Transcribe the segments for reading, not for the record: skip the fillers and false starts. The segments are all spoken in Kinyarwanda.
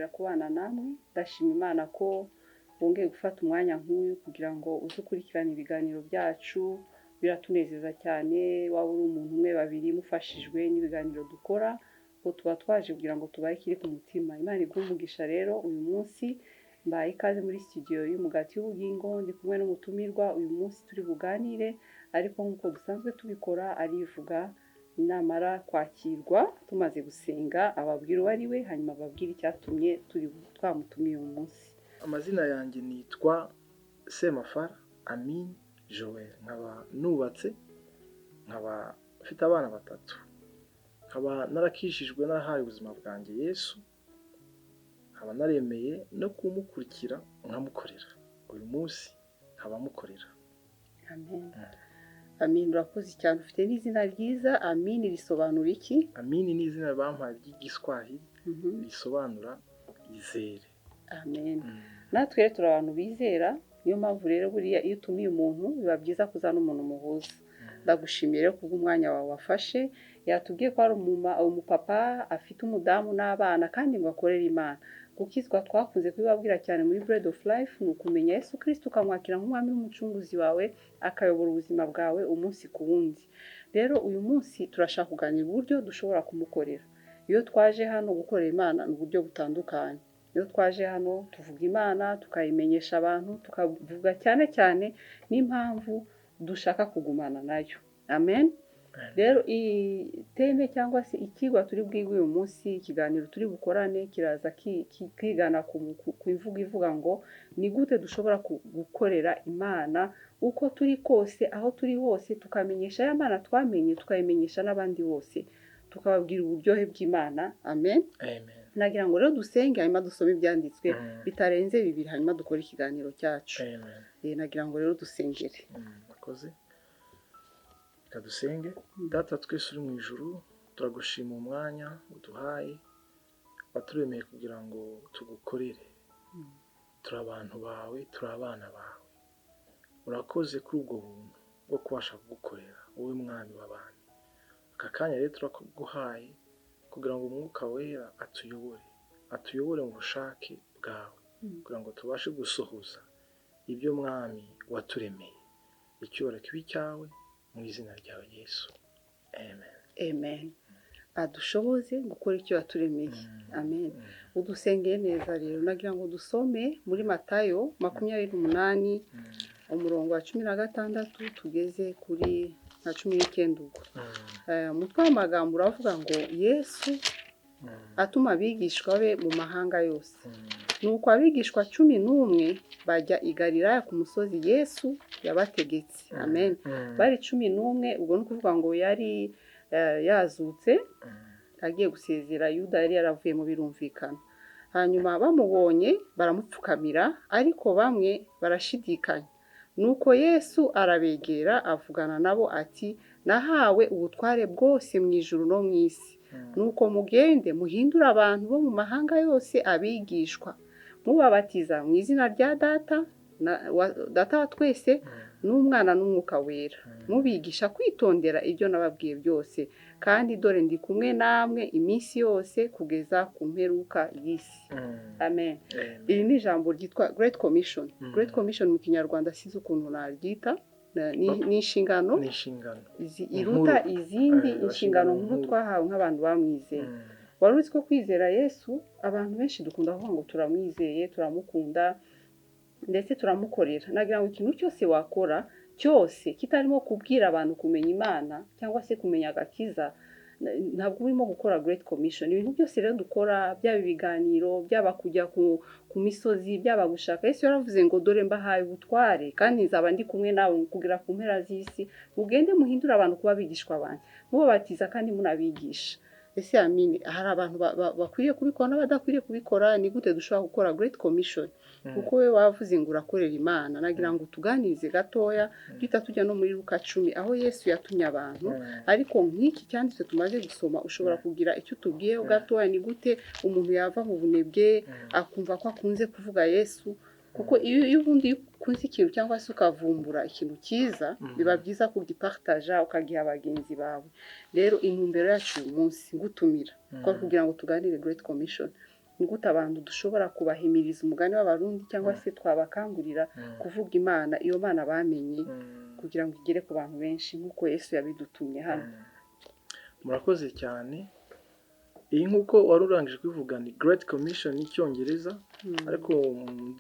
kongera kubana namwe. Ndashima Imana ko bongeye gufata umwanya nk'uyu kugira ngo uze ukurikirane ibiganiro byacu. Biratunezeza cyane, waba uri umuntu umwe babiri mufashijwe n'ibiganiro dukora, ngo tuba twaje kugira ngo tubahe ikiri ku mutima. Imana iguhe umugisha rero. Uyu munsi mbaye ikaze muri studio y'Umugati w'Ubugingo, ndi kumwe n'umutumirwa. Uyu munsi turi buganire, ariko nk'uko dusanzwe tubikora arivuga, namara kwakirwa tumaze gusenga ababwira uwo ari we, hanyuma ababwira icyatumye twamutumiye uyu munsi. Amazina yanjye nitwa Semafara Amin Joel, nkaba nubatse, nkaba mfite abana batatu, nkaba narakishijwe narahaye ubuzima bwanjye Yesu, nkaba naremeye no kumukurikira nkamukorera. Uyu munsi nkaba mukorera. Amen. Amin, urakoze cyane. Ufite n'izina ryiza. Amin risobanura iki? Amin ni izina bampaye ry'igiswahili, risobanura izere. Amen. Natwe rero turi abantu bizera, niyo mpamvu rero buriya iyo utumiye umuntu biba byiza kuzana umuntu muhuza. Ndagushimiye rero kubw'umwanya wawe wafashe. Yatubwiye ko ari umupapa afite umudamu n'abana kandi ngo akorere Imana. Gukizwa twakunze kubibabwira cyane muri Bread of Life ni ukumenya Yesu Kristo, ukamwakira nk'umwami n'umucunguzi wawe, akayobora ubuzima bwawe umunsi ku wundi. Rero uyu munsi turashaka kuganira uburyo dushobora kumukorera. Iyo twaje hano gukorera Imana ni uburyo butandukanye. Iyo twaje hano tuvuga Imana, tukayimenyesha abantu, tukavuga cyane cyane n'impamvu dushaka kugumana nayo. Amen. Rero iteme cyangwa se ikigwa turi bwigwe uyu munsi, ikiganiro turi bukorane kiraza kwigana ku imvugo ivuga ngo ni gute dushobora gukorera Imana uko turi kose, aho turi hose, tukamenyesha ya Mana twamenye, tukayimenyesha n'abandi bose, tukababwira uburyohe bw'Imana. Amen. Amen. Nagira ngo rero dusenge, hanyuma dusome ibyanditswe bitarenze 2, hanyuma dukore ikiganiro cyacu. Amen. Nagira ngo rero dusengere. Bakoze. Reka dusenge. Data twese uri mu ijuru, turagushima umwanya uduhaye, waturemeye kugira ngo tugukorere. Turi abantu bawe, turi abana bawe. Urakoze kuri ubwo buntu bwo kubasha kugukorera, wowe mwami w'abantu. Aka kanya rero turakuguhaye kugira ngo umwuka wera atuyobore mu bushake bwawe, kugira ngo tubashe gusohoza ibyo mwami waturemeye. Icyubahiro kibe cyawe mu izina ryawe Yesu. Amen. Amen. Adushoboze gukora icyo yaturemeye. Amen. Udusengeye neza rero. Nagira ngo dusome muri Matayo 28 umurongo wa 16 tugeze kuri na 19 ubwo. Umutwe w'amagambo uravuga ngo Yesu atuma abigishwa be mu mahanga yose. Nuko abigishwa 11 bajya i Galilaya ku musozi Yesu yabategetse. Amen. Bari 11, ubwo ni ukuvuga ngo yari yazutse agiye gusezera Yuda, yari yaravuye mu birumvikana. Hanyuma bamubonye baramupfukamira, ariko bamwe barashidikanya. Nuko Yesu arabegera avugana nabo ati, nahawe ubutware bwose mu ijuru no mu isi. Nuko mugende muhindura abantu bo mu mahanga yose abigishwa, mubabatiza mu izina rya Data wa twese n'Umwana n'Umwuka wera, mubigisha kwitondera ibyo nababwiye byose, kandi dore ndi kumwe namwe iminsi yose kugeza ku mperuka y'isi. Amen. Iri ni ijambo ryitwa Great Commission. Great Commission mu Kinyarwanda size ukuntu naryita, ni inshingano iruta izindi inshingano nk'uko twahawe nk'abantu bamwizeye. Wari uzi ko kwizera Yesu, abantu benshi dukunda kuvuga ngo turamwizeye, turamukunda ndetse turamukorera. Nagira ngo ikintu cyose wakora cyose kitarimo kubwira abantu kumenya Imana cyangwa se kumenya agakiza, ntabwo urimo gukora Great Commission. Ibintu byose rero dukora, byaba ibiganiro, byaba kujya ku misozi, byaba gushaka, Yesu yaravuze ngo dore mbahaye ubutware kandi nzaba ndi kumwe nawe kugera ku mpera z'isi, mugende muhindura abantu kuba abigishwa banjye, mubabatiza kandi munabigisha. Ese amini, hari abantu bakwiriye kubikora n'abadakwiriye kubikora. Ni gute dushobora gukora Great Commission? Kuko we wavuze ngo urakorera Imana. Nagira ngo tuganirize gatoya duhita tujya no muri Luka 10 aho Yesu yatumye abantu. Ariko nk'iki cyanditse tumaze gusoma, ushobora kugira icyo tubwiyeho gatoya, ni gute umuntu yava mu bunebwe akumva ko akunze kuvuga Yesu. Kuko iyo ubundi ukunze ikintu cyangwa se ukavumbura ikintu cyiza, biba byiza kugipartaja ukagiha abagenzi bawe. Rero intumbero yacu uyu munsi ngutumira kugira ngo tuganire Great Commission ni gute abantu dushobora kubahimiriza umugani w'abarundi cyangwa se twabakangurira kuvuga Imana, iyo Mana bamenye kugira ngo igere ku bantu benshi nk'uko Yesu yabidutumye hano. Murakoze cyane. Iyi nk'uko wari urangije kubivuga ni Great Commission y'icyongereza, ariko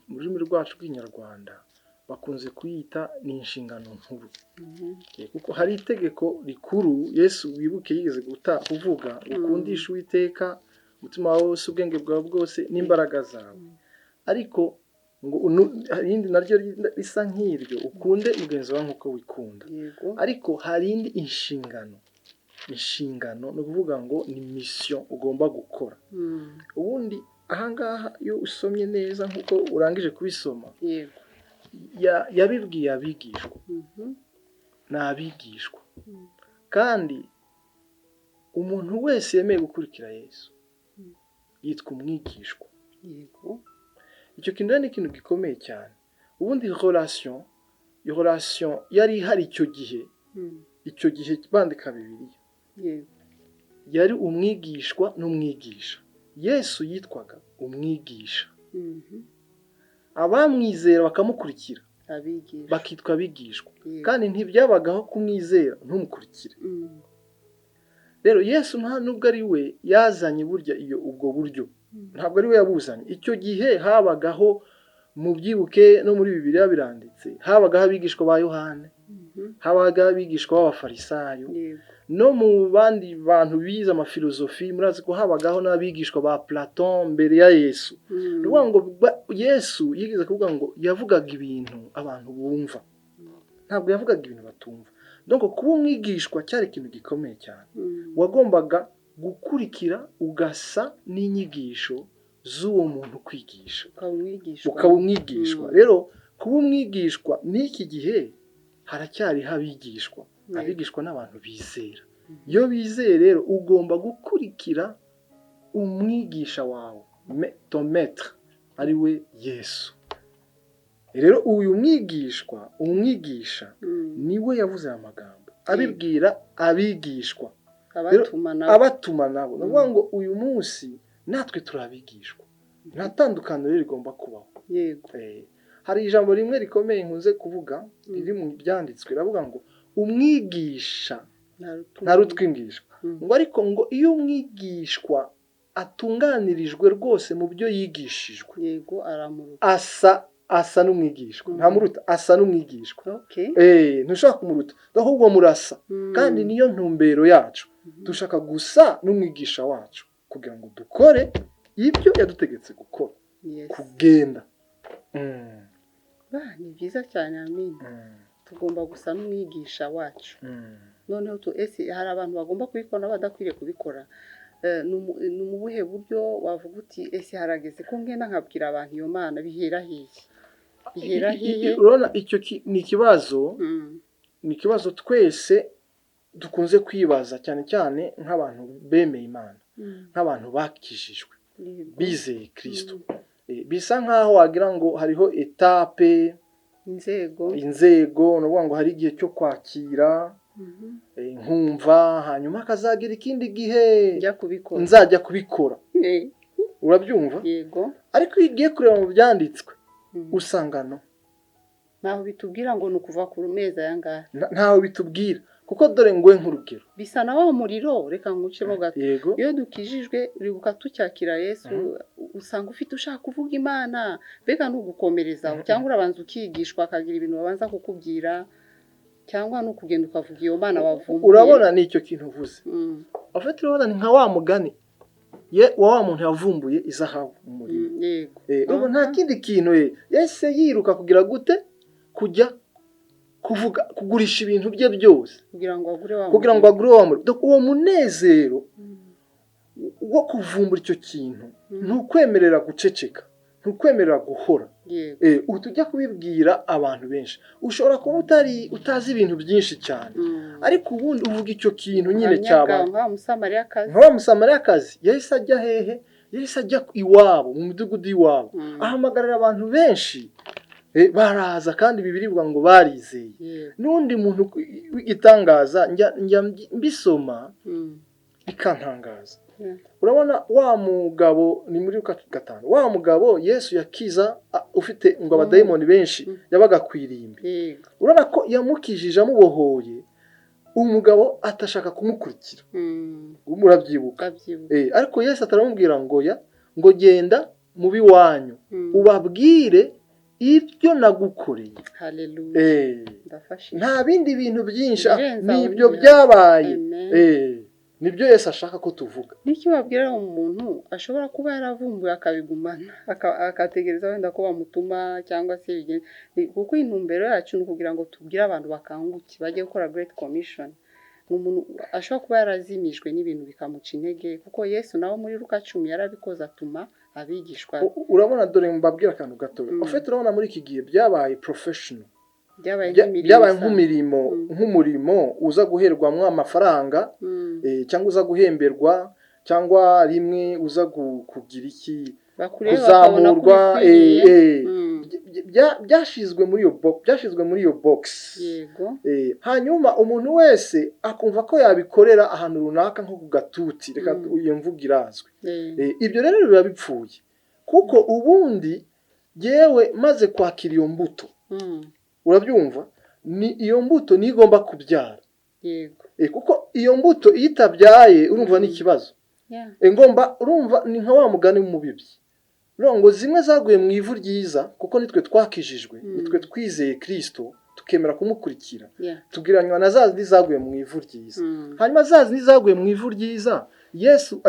mu rurimi rwacu rw'inyarwanda bakunze kuyita ni inshingano nkuru. Kuko hari itegeko rikuru Yesu wibuke yigeze kuvuga, ukundisha Uwiteka umutima wawe wose, ubwenge bwawe bwose n'imbaraga zawe. Ariko ngo irindi naryo risa nk'iryo, ukunde mugenzi wawe nk'uko wikunda. Ariko hari indi inshingano ni ukuvuga ngo ni mission ugomba gukora. Ubundi ahangaha iyo usomye neza nk'uko urangije kubisoma, yabibwiye abigishwa, ni abigishwa. Kandi umuntu wese yemeye gukurikira Yesu yitwa umwigishwa. Icyo kintu ni ikintu gikomeye cyane. Ubundi relation yari ihari icyo gihe bandika Bibiliya, yari umwigishwa n'umwigisha. Yesu yitwaga umwigisha, abamwizera bakamukurikira bakitwa abigishwa. Kandi ntibyabagaho kumwizera ntumukurikire. Rero Yesu nta nubwo ari we yazanye burya ubwo buryo, ntabwo ari we yabuzanye. Icyo gihe habagaho, mu byibuke no muri Bibiliya biranditse, habagaho abigishwa ba Yohane, habagaho abigishwa b'abafarisayo, no mu bandi bantu bize amafilozofi murazi ko habagaho n'abigishwa ba Platon mbere ya Yesu. Ni ukuvuga ngo Yesu yigeze kuvuga ngo yavugaga ibintu abantu bumva, ntabwo yavugaga ibintu batumva. Donc kuba umwigishwa cyari ikintu gikomeye cyane. Wagombaga gukurikira ugasa n'inyigisho z'uwo muntu kwigisha, ukaba umwigishwa. Rero kuba umwigishwa n'iki gihe haracyariho abigishwa n'abantu bizera. Iyo bizeye rero ugomba gukurikira umwigisha wawe, ton maître, ari we Yesu. Rero uyu umwigisha niwe yavuze aya magambo abibwira abigishwa, abatuma nabo. Ni ukuvuga ngo uyu munsi natwe turabigishwa, nta tandukaniro rero rigomba kubaho. Hari ijambo rimwe rikomeye nkunze kuvuga riri mu byanditswe, riravuga ngo umwigisha ntarutwingishwa. Ngo ariko ngo iyo umwigishwa atunganirijwe rwose mu byo yigishijwe, asa n'umwigishwa, ntamuruta, asa n'umwigishwa. Ntushaka kumuruta, ahubwo murasa. Kandi niyo ntumbero yacu, dushaka gusa n'umwigisha wacu kugira ngo dukore ibyo yadutegetse gukora, kugenda. Ni byiza cyane, amen. Tugomba gusa n'umwigisha wacu. Noneho hari abantu bagomba kubikora badakwiriye kubikora. Ni mu buhe buryo wavuga uti ese harageze ko ngenda nkabwira abantu iyo Mana bihera hehe? Urabona icyo ni ikibazo twese dukunze kwibaza, cyane cyane nk'abantu bemeye Imana, nk'abantu bakijijwe, bizeye Kristo. Bisa nkaho wagira ngo hariho etape, inzego, ni ukuvuga ngo hari igihe cyo kwakira, nkumva, hanyuma akazagira ikindi gihe nzajya kubikora. Urabyumva? Ariko iyo ugiye kureba mu byanditswe usanga ntaho bitubwira ngo ni ukuva ku meza aya ngaya, ntaho bitubwira. Kuko dore ngo nk'urugero bisa na wa muriro, reka ngucemo gato. Iyo dukijijwe uribuka tucyakira Yesu, usanga ufite ushaka kuvuga Imana, mbega n'ugukomereza, cyangwa urabanza ukigishwa akagira ibintu babanza kukubwira, cyangwa n'ukugenda ukavuga iyo Mana wavumbuye. Urabona ni icyo kintu uvuze. Afite urabona ni nka wa mugani wa muntu yavumbuye izahabu mu murima. Nta kindi kintu yahise yiruka kugira gute, kujya kugurisha ibintu bye byose kugira ngo agure wa muriro. Uwo munezero wo kuvumbura icyo kintu ntukwemerera guceceka, ntukwemerera guhora. Tujya kubibwira abantu benshi, ushobora kuba utazi ibintu byinshi cyane, ariko ubundi uvuga icyo kintu nyine cyabaye. Nka wa Musamariyakazi yahise ajya hehe? Yahise ajya iwabo, mu mudugudu iwabo, ahamagarira abantu benshi, baraza. kandi Bibiliya ivuga ngo barizeye. N'undi muntu w'igitangaza njya mbisoma bikantangaza. urabona wa mugabo ni muri Luka 5 wa mugabo Yesu yakiza ufite ngo abadayimoni benshi yabaga kwirimbi urabona ko yamukijije amubohoye umugabo atashaka kumukurikira murabyibuka ariko Yesu ataramubwira ngo genda mu biwanyu ubabwire ibyo nagukoreye. Haleluya. Nta bindi bintu byinshi nibyo byabaye. Nibyo Yesu ashaka ko tuvuga. Niki wabwira umuntu ashobora kuba yaravumbuye akabigumana akategereza wenda ko bamutuma cyangwa se kuko intumbero yacu ni kugira ngo tubwire abantu bakanguke bajye gukora Great Commission. Umuntu ashobora kuba yarazimijwe n'ibintu bikamuca intege kuko Yesu nawe muri Luka 10 yarabikoze atuma abigishwa. Urabona dore mbabwira akantu gato. Ofete urabona muri iki gihe byabaye professional. Byabaye nk'umurimo uza guherwamwo amafaranga cyangwa uza guhemberwa cyangwa rimwe uza kugira iki kuzamurwa byashizwe muri iyo box. Hanyuma umuntu wese akumva ko yabikorera ahantu runaka nko ku gatuti reka iyo mvuga irazwe. Ibyo rero biba bipfuye kuko ubundi yewe maze kwakira iyo mbuto urabyumva ni iyo mbuto nigomba kubyara kuko iyo mbuto itabyaye urumva ni ikibazo ngomba urumva ni nka wa mugani w'umubibyi ngo zimwe zaguye mu ivu ryiza kuko nitwe twakijijwe nitwe twizeye Kristo tukemera kumukurikira tugiranywa na zazi zaguye mu ivu ryiza hanyuma zazi zaguye mu ivu ryiza Yesu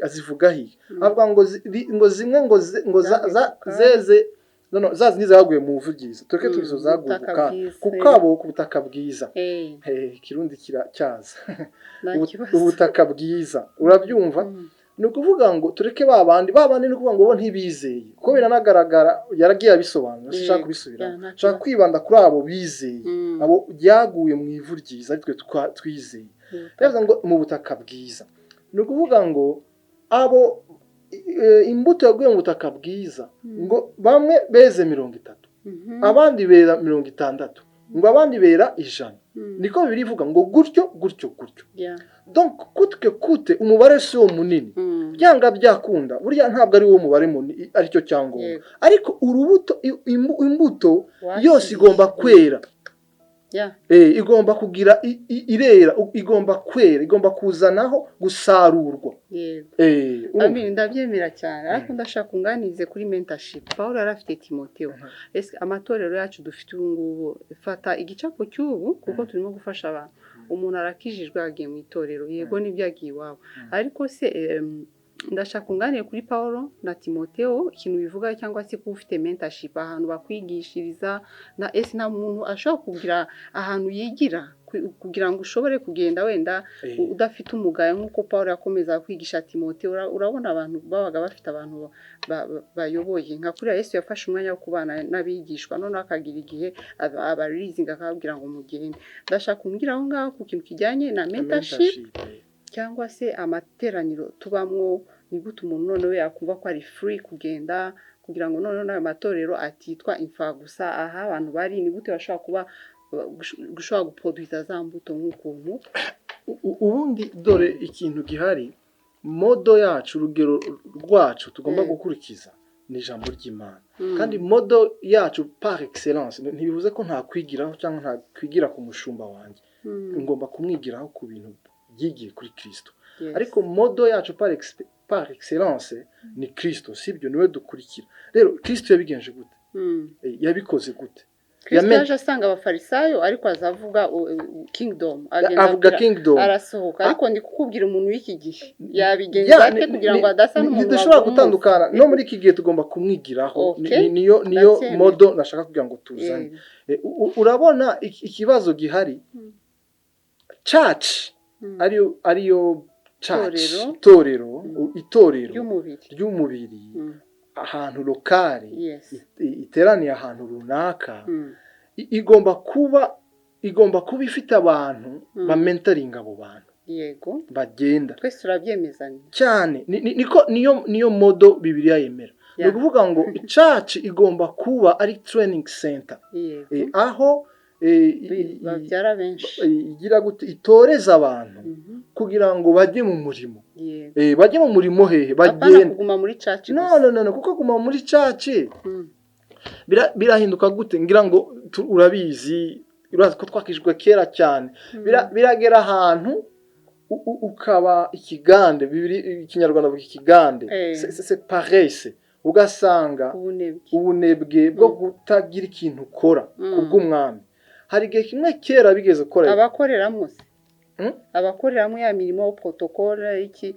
azivuga hi avuga ngo zimwe ngo zeze zazi nizaguye mu ivu ryiza tureke tuzo zaguye kukabo ku butaka bwiza kirundi kiracyaza ubutaka bwiza urabyumva ni ukuvuga ngo tureke babandi ni ukuvuga ngo bo ntibizeye kuko biranagaragara yaragiye abisobanura shaka kubisubira shaka kwibanda kuri abo bizeye abo byaguye mu ivu ryiza aritwe twizeye yavuze ngo mu butaka bwiza ni ukuvuga ngo abo imbuto yaguye mu butaka bwiza ngo bamwe beze 30 abandi bera 60 ngo abandi bera 100 niko birivuga ngo gutyo donc kute umubare si wo munini byanga byakunda burya ntabwo ari wo mubare munini aricyo cyango ariko urubuto imbuto yose igomba kwera igomba kugira irera igomba kwera igomba kuzanaho gusarurwa. Ndabyemera cyane ariko ndashaka kunganize kuri mentorship. Paulo yarafite Timotheo. Amatorero yacu dufite ubu ngubu fata igicapo cy'ubu kuko turimo gufasha abantu. Umuntu arakijijwe agiye mu itorero yego nibyo agiye iwabo ariko se ndashaka kunganira kuri Paulo na Timotheo ikintu bivuga cyangwa se kuba ufite mentorship ahantu bakwigishiriza nta muntu ashobora kugira ahantu yigira kugira ngo ushobore kugenda wenda udafite umugayo nk'uko Paulo yakomeza kwigisha Timotheo. Urabona abantu babaga bafite abantu bayoboye nka kuri Yesu yafashe umwanya wo kubana n'abigishwa none akagira igihe abarizinga akababwira ngo mugende. Ndashaka kumbwira aho ngaho ku kintu kijyanye na mentorship cyangwa se amateraniro tubamwo ni gute umuntu none we yakumva ko ari free kugenda kugira ngo none nayo matorero atitwa imfa gusa aha abantu bari ni gute bashobora gushobora guproduza za mbuto nk'ukuntu. Ubundi dore ikintu gihari modo yacu urugero rwacu tugomba gukurikiza ni ijambo ry'Imana kandi modo yacu par excellence ntibivuze ko nta kwigiraho cyangwa nta kwigira ku mushumba wanjye ngomba kumwigiraho ku bintu yigiye kuri Kristo ariko modo yacu par excellence ni Kristo sibyo niwe dukurikira. Rero Kristo yabigenje gute yabikoze gute Kristo yaje asanga abafarisayo ariko azavuga kingdom avuga kingdom arasohoka ariko ndi kukubwira umuntu w'iki gihe yabigenza ate kugira ngo adasa n'umuntu dushobora gutandukana no muri iki gihe tugomba kumwigiraho niyo modo nashaka kugira ngo tuzane. Urabona ikibazo gihari church ariyo itorero ry'umubiri ahantu lokale iteraniye ahantu runaka igomba kuba ifite abantu ba mentoring abo bantu bagenda twese turabyemezanya cyane niyo modo Bibiliya yemera ni ukuvuga ngo church igomba kuba ari training center aho babyara benshi igira gute itoreza abantu kugira ngo bajye mu murimo bajye mu murimo hehe bagende kuguma muri church no kuko kuguma muri church birahinduka gute ngira ngo urabizi urazi ko twakijwe kera cyane biragera ahantu ukaba ikigande bibiri ikinyarwanda buki ikigande c'est paresse ugasanga ubunebwe bwo kutagira ikintu ukora kubw'umwami hari igihe kimwe kera bigeze gukora abakoreramo ya mirimo protocole iki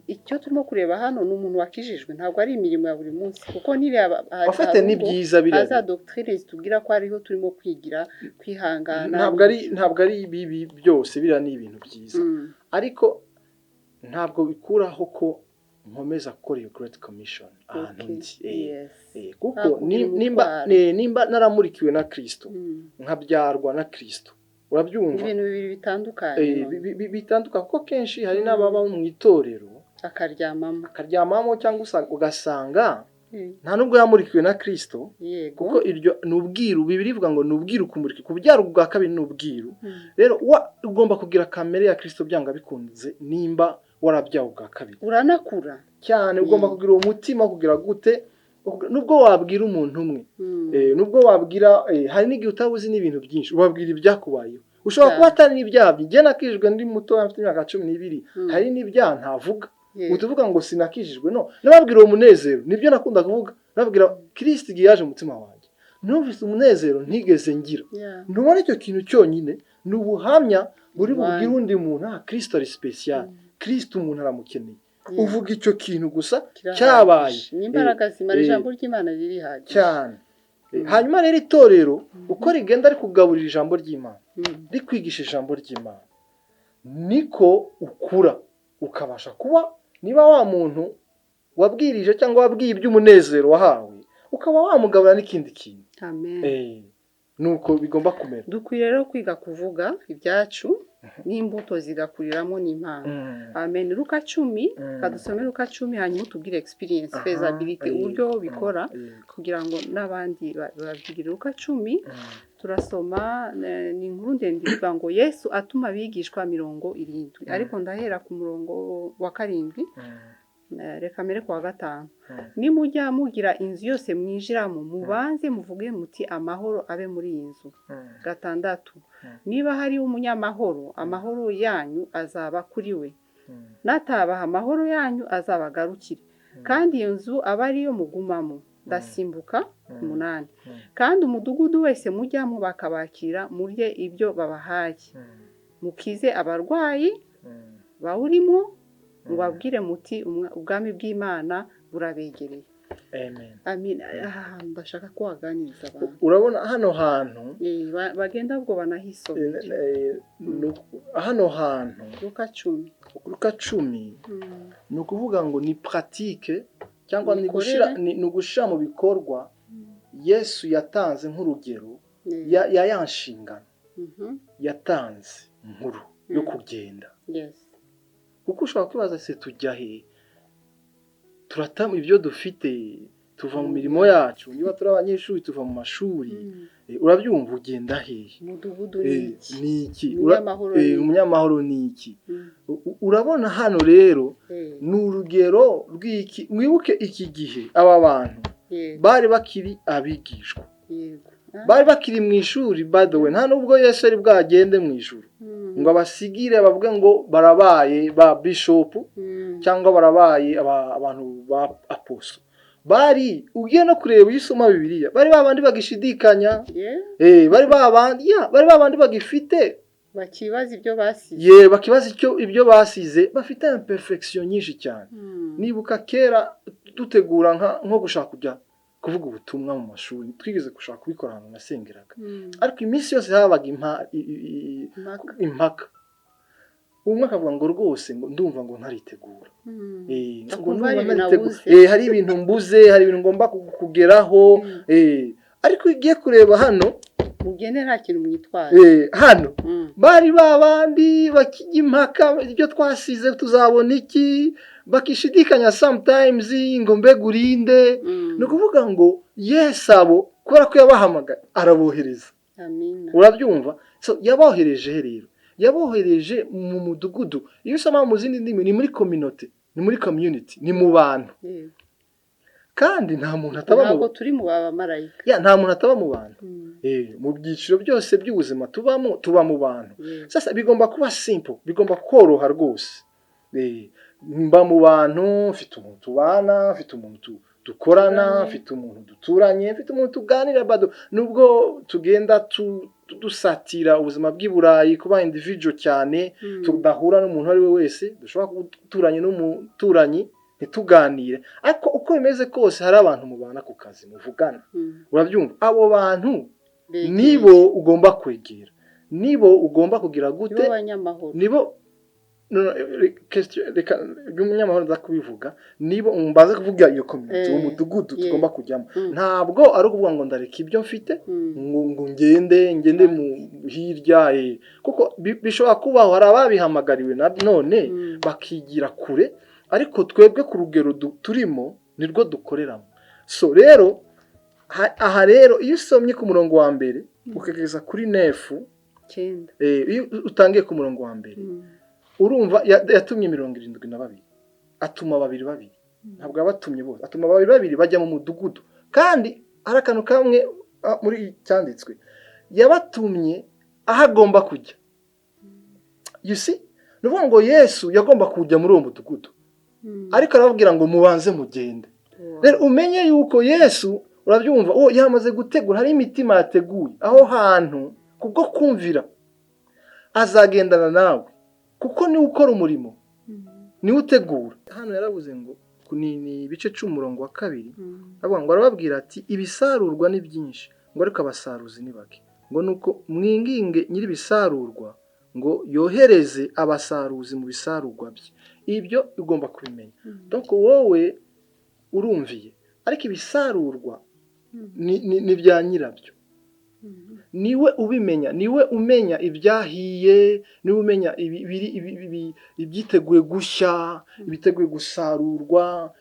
icyo turimo kureba hano ni umuntu wakijijwe ntabwo ari imirimo ya buri munsi kuko afite n'ibyiza biriya za doctrine zitubwira ko ariho turimo kwigira kwihangana ntabwo ari ibi byose biriya ni ibintu byiza ariko ntabwo bikuraho ko nkomeza gukora iyo Great Commission ahantu kuko nimba naramurikiwe na Kristo nkabyarwa na Kristo urabyumva ibintu bibiri bitandukanye bitandukanye kuko kenshi hari n'ababa mu itorero akaryamamo cyangwa ugasanga nta nubwo yamurikiwe na Kristo kuko iryo nubwiru bibiri bivuga ngo nubwiru kumurika kubyara ubwa kabiri nubwiru rero ugomba kugira kamere ya Kristo byanga bikunze nimba warabyawe ubwa kabiri uranakura cyane ugomba kugira uwo mutima kugira gute nubwo wabwira umuntu umwe nubwo wabwira hari n'igihe utabuzi n'ibintu byinshi ubabwira ibyakubayeho ushobora kuba atari n'ibyaha bye nakijijwe ndi muto afite imyaka 12 hari n'ibyaha ntavuga utuvuga ngo sinakijijwe no nababwira uwo munezero nibyo nakunda kuvuga nababwira Kristo yaje mu mutima wanjye numvise umunezero ntigeze ngira ntubona icyo kintu cyonyine ni ubuhamya buri bubwira undi muntu Kristo ari special Kristo umuntu aramukeneye uvuga icyo kintu gusa cyabaye n'imbaraga zimara ijambo ry'Imana ririhaje cyane hanyuma rero itorero uko rigenda ari kugaburira ijambo ry'Imana rikwigisha ijambo ry'Imana niko ukura ukabasha kuba niba wa muntu wabwirije cyangwa wabwiye iby'umunezero wahawe ukaba wamugabura n'ikindi kintu amen nuko bigomba kumera dukwiriye rero kwiga kuvuga ibyacu n'imbuto zigakuriramo n'impano amen Luka 10 kadusome Luka 10 hanyuma tubwire experience feasibility uburyo bikora kugira ngo n'abandi babigire Luka 10 turasoma ni inkuru ndende ivuga ngo Yesu atuma abigishwa 70 ariko ndahera ku murongo wa 7 reka mere kwa 5 nimujya mugira inzu yose mwinjiramo mubanze muvuge muti amahoro abe muri iyi nzu 6 niba hari umunyamahoro amahoro yanyu azaba kuri we natabaha amahoro yanyu azabagarukire kandi iyo nzu aba ariyo mugumamo ndasimbuka 8 kandi umudugudu wese mujyamo bakabakira murye ibyo babahaye mukize abarwayi bawurimo mubabwire muti ubwami bw'Imana burabegereye amen ndashaka ko waganiriza abantu urabona hano hantu bagenda ubwo banahisomye hano hantu Luka 10 ni ukuvuga ngo ni pratique cyangwa ni ugushira mu bikorwa Yesu yatanze nk'urugero yanshingano yatanze nkuru yo kugenda kuko ushobora kwibaza se tujya he turatama ibyo dufite tuva mu mirimo yacu niba turi abanyeshuri tuva mu mashuri urabyumva ugenda he umudugudu ni iki umunyamahoro ni iki urabona hano rero ni urugero rw'iki mwibuke iki gihe aba bantu bari bakiri abigishwa bari bakiri mu ishuri by the way nta nubwo Yesu ari bwagende mu ijuru ngo abasigire bavuge ngo barabaye ba bishop cyangwa barabaye abantu ba apostle bari ugiye no kureba isoma Bibiliya bari babandi bagishidikanya bari babandi bagifite bakibaza ibyo basize bakibaza ibyo basize bafite imperfection nyinshi cyane nibuka kera dutegura nko gushaka kujya kuvuga ubutumwa mu mashuri twigeze gushaka kubikora ahantu nasengeraga ariko iminsi yose habaga impaka umwe akavuga ngo rwose ngo ndumva ngo ntaritegura hari ibintu mbuze hari ibintu ngomba kugeraho ariko igiye kureba hano mugene nta kintu mwitwara hano bari babandi bakijya impaka ibyo twasize tuzabona iki bakishidikanya sometimes ngo mbegurinde no kuvuga ngo Yesu abo kubera ko yabahamagaye arabohereza amina urabyumva so yabohereje rero yabohereje mu mudugudu iyo usoma mu zindi ndimi ni muri community ni muri community ni mu bantu yego kandi nta muntu ataba ntabwo turi mu bamarayika nta muntu ataba mu bantu mu byiciro byose by'ubuzima tuba mu bantu sasa bigomba kuba simple bigomba koroha rwose mba mu bantu mfite umuntu tubana mfite umuntu dukorana mfite umuntu duturanye mfite umuntu tuganira bado nubwo tugenda dusatira ubuzima bw'iburayi kuba individual cyane tudahura n'umuntu ari we wese dushobora guturanye n'umuturanyi ntituganire ariko uko bimeze kose hari abantu mubana ku kazi muvugana urabyumva abo bantu nibo ugomba kwegera nibo ugomba kugira gute nibo reka umunyamahoro nza kubivuga nibo mbaze kuvuga iyo community uwo mudugudu tugomba kujyamo ntabwo ari ukuvuga ngo ndareka ibyo mfite ngo ngende mu hirya kuko bishobora kubaho hari ababihamagariwe none bakigira kure ariko twebwe ku rugero turimo nirwo dukoreramo so rero aha rero iyo usomye ku murongo wa mbere ukageza kuri 9 iyo utangiye ku murongo wa mbere urumva yatumye 72 atuma babiri ntabwo yabatumye bose atuma babiri bajya mu mudugudu kandi hari akantu kamwe muri cyanditswe yabatumye aho agomba kujya you see nuvuga ngo Yesu yagomba kujya muri uwo mudugudu ariko arababwira ngo mubanze mugende rero umenye yuko Yesu urabyumva yamaze gutegura hari imitima yateguye aho hantu kubwo kumvira azagendana nawe kuko ni ukora umurimo ni utegura hano yaravuze ngo ni ibice cy'umurongo wa 2 avuga ngo arababwira ati ibisarurwa ni byinshi ngo ariko abasaruzi ni bake ngo nuko mwinginge nyiri bisarurwa ngo yohereze abasaruzi mu bisarurwa bye ibyo ugomba kubimenya donc wowe urumviye ariko ibisarurwa ni bya nyirabyo niwe ubimenya niwe umenya ibyahiye niwe umenya ibyiteguye gushya ibiteguye gusarurwa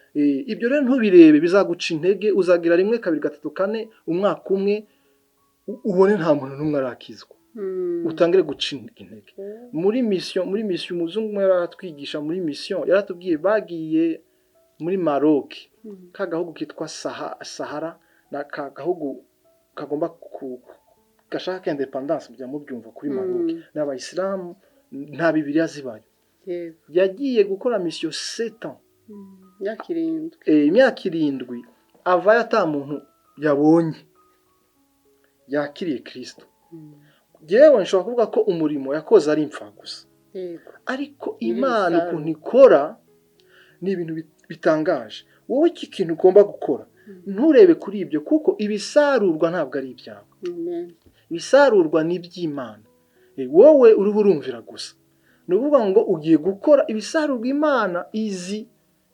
ibyo rero ntubirebe bizaguca intege uzagira 1 2 3 4 umwaka umwe ubone nta muntu n'umwe arakizwa utangire guca intege muri mission umuzungu yaratwigisha muri mission yaratubwiye bagiye muri Maroc kagahugu kitwa Sahara na kagahugu kagomba gashaka independence bya mubyumva kuri Maroc n'abayisilamu nta bibiliya zibayo yagiye gukora mission 7 ans imyaka 7 avayo ata muntu yabonye yakiriye Kristo yewe nshobora kuvuga ko umurimo yakoze ari impfa gusa ariko Imana ukuntu ikora ni ibintu bitangaje wowe iki kintu ugomba gukora nturebe kuri ibyo kuko ibisarurwa ntabwo ari ibyawe ibisarurwa ni iby'Imana wowe uriho urumvira gusa nuvuga ngo ugiye gukora ibisarurwa Imana izi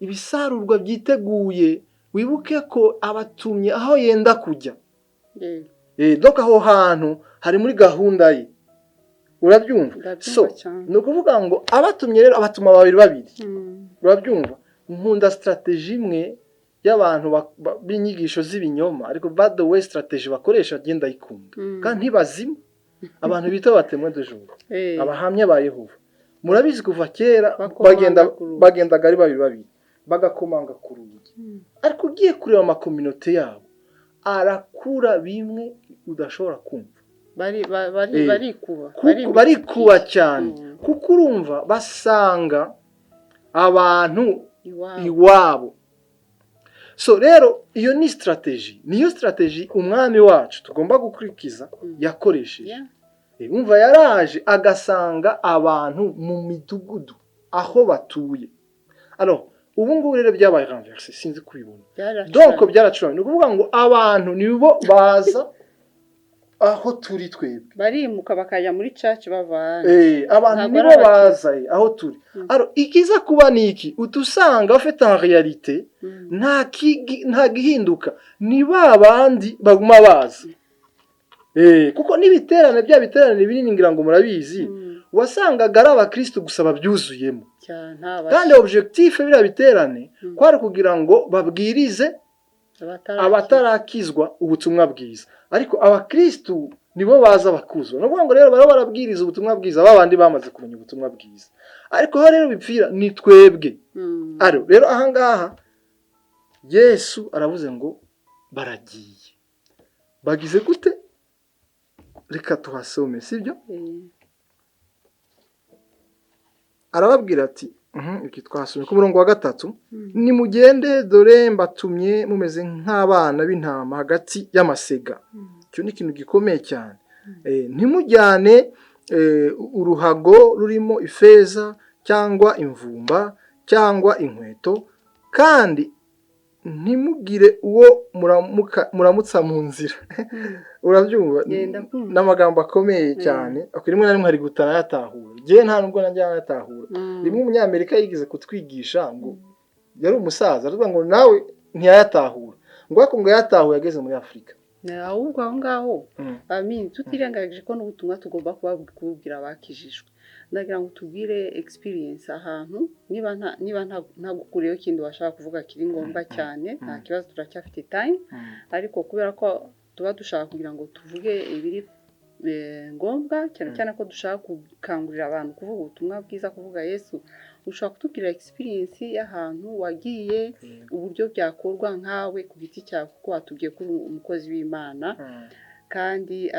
ibisarurwa byiteguye wibuke ko abatumye aho yenda kujya donc aho hantu hari muri gahunda ye urabyumva so nukuvuga ngo abatumye rero abatuma babiri urabyumva nkunda strategy imwe y'abantu b'inyigisho z'ibinyoma ariko by the way strategy bakoresha agenda ikunda kandi ntibazima abantu bita batemwe de jour abahamya ba Yehova murabizi kuva kera bagendaga ari babiri bagakomanga ku rugi ariko ugiye kureba ama community yabo arakura bimwe udashobora kumva barikuba cyane kuko urumva basanga abantu iwabo so rero iyo ni niyo strategy umwami wacu tugomba gukurikiza yakoresheje umva yaraje agasanga abantu mu midugudu aho batuye alors ubu ngubu rero byabaye renversé sinzi kubibona donc byaracuranye ni ukuvuga ngo abantu nibo baza aho turi twebwe barimuka bakajya muri church bavana abantu nibo baza aho turi alors ikiza kuba niki utusanga bafite en réalité nta gihinduka ni babandi baguma baza kuko nibiterane bya biterane binini ngira ngo murabizi wasangaga ari abakristo gusa babyuzuyemo kandi objectif bira biterane kwari kugira ngo babwirize abatarakizwa ubutumwa bwiza, ariko abakristu nibo baza bakuzwa. No kuvuga ngo rero barabwiriza ubutumwa bwiza babandi bamaze kumenya ubutumwa bwiza, ariko aho rero bipfira ni twebwe. Rero ahangaha Yesu aravuze ngo baragiye, bagize gute? Reka tuhasome, sibyo? Arababwira ati iki twasomye ku murongo wa 3, nimugende dore mbatumye mumeze nk'abana b'intama hagati y'amasega. Cyo ni ikintu gikomeye cyane. Ntimujyane uruhago rurimo ifeza cyangwa imvumba cyangwa inkweto, kandi ntimugire uwo muramutsa mu nzira. Urabyumva? N'amagambo akomeye cyane, rimwe na rimwe hari gutana yatahura. Je nta nubwo najya yatahura. Rimwe umunyamerika yigize kutwigisha ngo yari umusaza, aravuga ngo nawe ntiyayatahura, ngo yatahuye ageze muri Afrika. Ahubwo aho ngaho tutirengagije ko n'ubutumwa tugomba kububwira abakijijwe. Ndagira ngo tubwire experience ahantu, niba ntagukuriyeho ikindi washaka kuvuga kiri ngombwa cyane, nta kibazo, turacyafite time. Ariko kubera ko tuba dushaka kugira ngo tuvuge ibiri ngombwa cyane cyane ko dushaka gukangurira abantu kuvuga ubutumwa bwiza, kuvuga Yesu, ushaka kutubwira experience y'ahantu wagiye, uburyo byakorwa nkawe ku giti cyawe, kuko watubwiye ko umukozi w'Imana kandi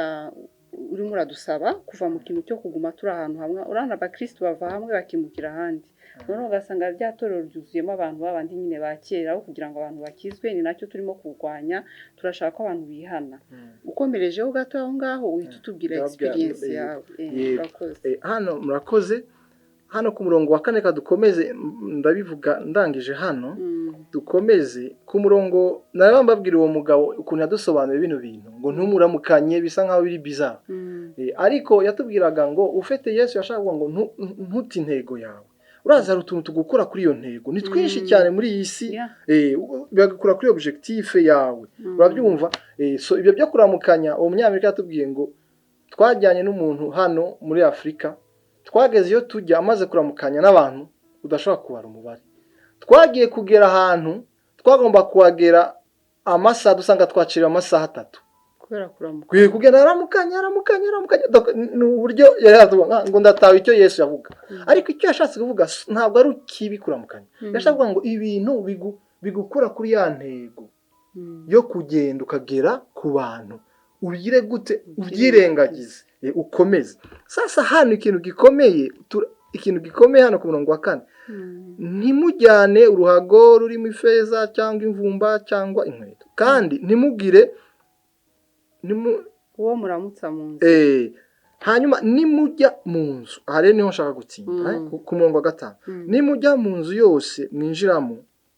urimo uradusaba kuva mu kintu cyo kuguma turi ahantu hamwe. Urana abakristo bava hamwe bakimukira ahandi, none ugasanga rya torero ryuzuyemo abantu babandi nyine bakera, aho kugira ngo abantu bakizwe. Ni nacyo turimo kurwanya, turashaka ko abantu bihana. Ukomerejeho gato aho ngaho uhita utubwira experience yawe. Hano murakoze. Hano ku murongo wa 4 kadukomeze, ndabivuga ndangije hano, dukomeze ku murongo. Nawe mbabwira uwo mugabo ukuntu yadusobanuye bino bintu ngo ntumuramukanye, bisa nkaho biri bizarre. Ariko yatubwiraga ngo ufite Yesu yashaka ngo ntuti intego yawe. Uraza rutuntu tugukora kuri iyo ntego ni twinshi cyane muri iyi si, bagakora kuri objectif yawe. Urabyumva? So ibyo byo kuramukanya, uwo munyamerika yatubwiye ngo twajyanye n'umuntu hano muri Afrika, twageze iyo tujya amaze kuramukanya n'abantu udashobora kubara umubare. Twagiye kugera ahantu twagomba kuhagera amasaha, dusanga twacira amasaha 3 kubera kuramukanya. Kugenda aramukanya n'uburyo yaravuga ngo ndatawe icyo Yesu yavuga. Ariko icyo yashatse kuvuga ntabwo ari kibi kuramukanya, yashaka kuvuga ngo ibintu bigukora kuri ya ntego yo kugenda ukagera ku bantu, ubigire gute? Ubyirengagize, ukomeze. Sasa hano ikintu gikomeye hano ku murongo wa 4, ntimujyane uruhago rurimo ifeza cyangwa imvumba cyangwa inkweto, kandi ntimugire uwo muramutsa mu nzu. Hanyuma nimujya mu nzu, aha rero niho nshaka gutsinda. Ku murongo wa 5, nimujya mu nzu yose mwinjiramo,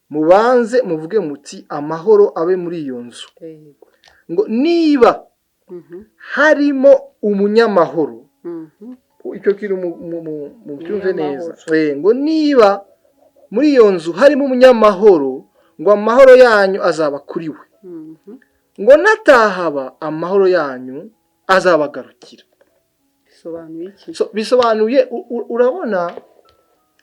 mubanze muvuge muti amahoro abe muri iyo nzu. Ngo niba harimo umunyamahoro, icyo kiri mu byumve neza. Ngo niba muri iyo nzu harimo umunyamahoro, ngo amahoro yanyu azaba kuri we. Ngo natahaba amahoro yanyu azabagarukira. Bisobanuye urabona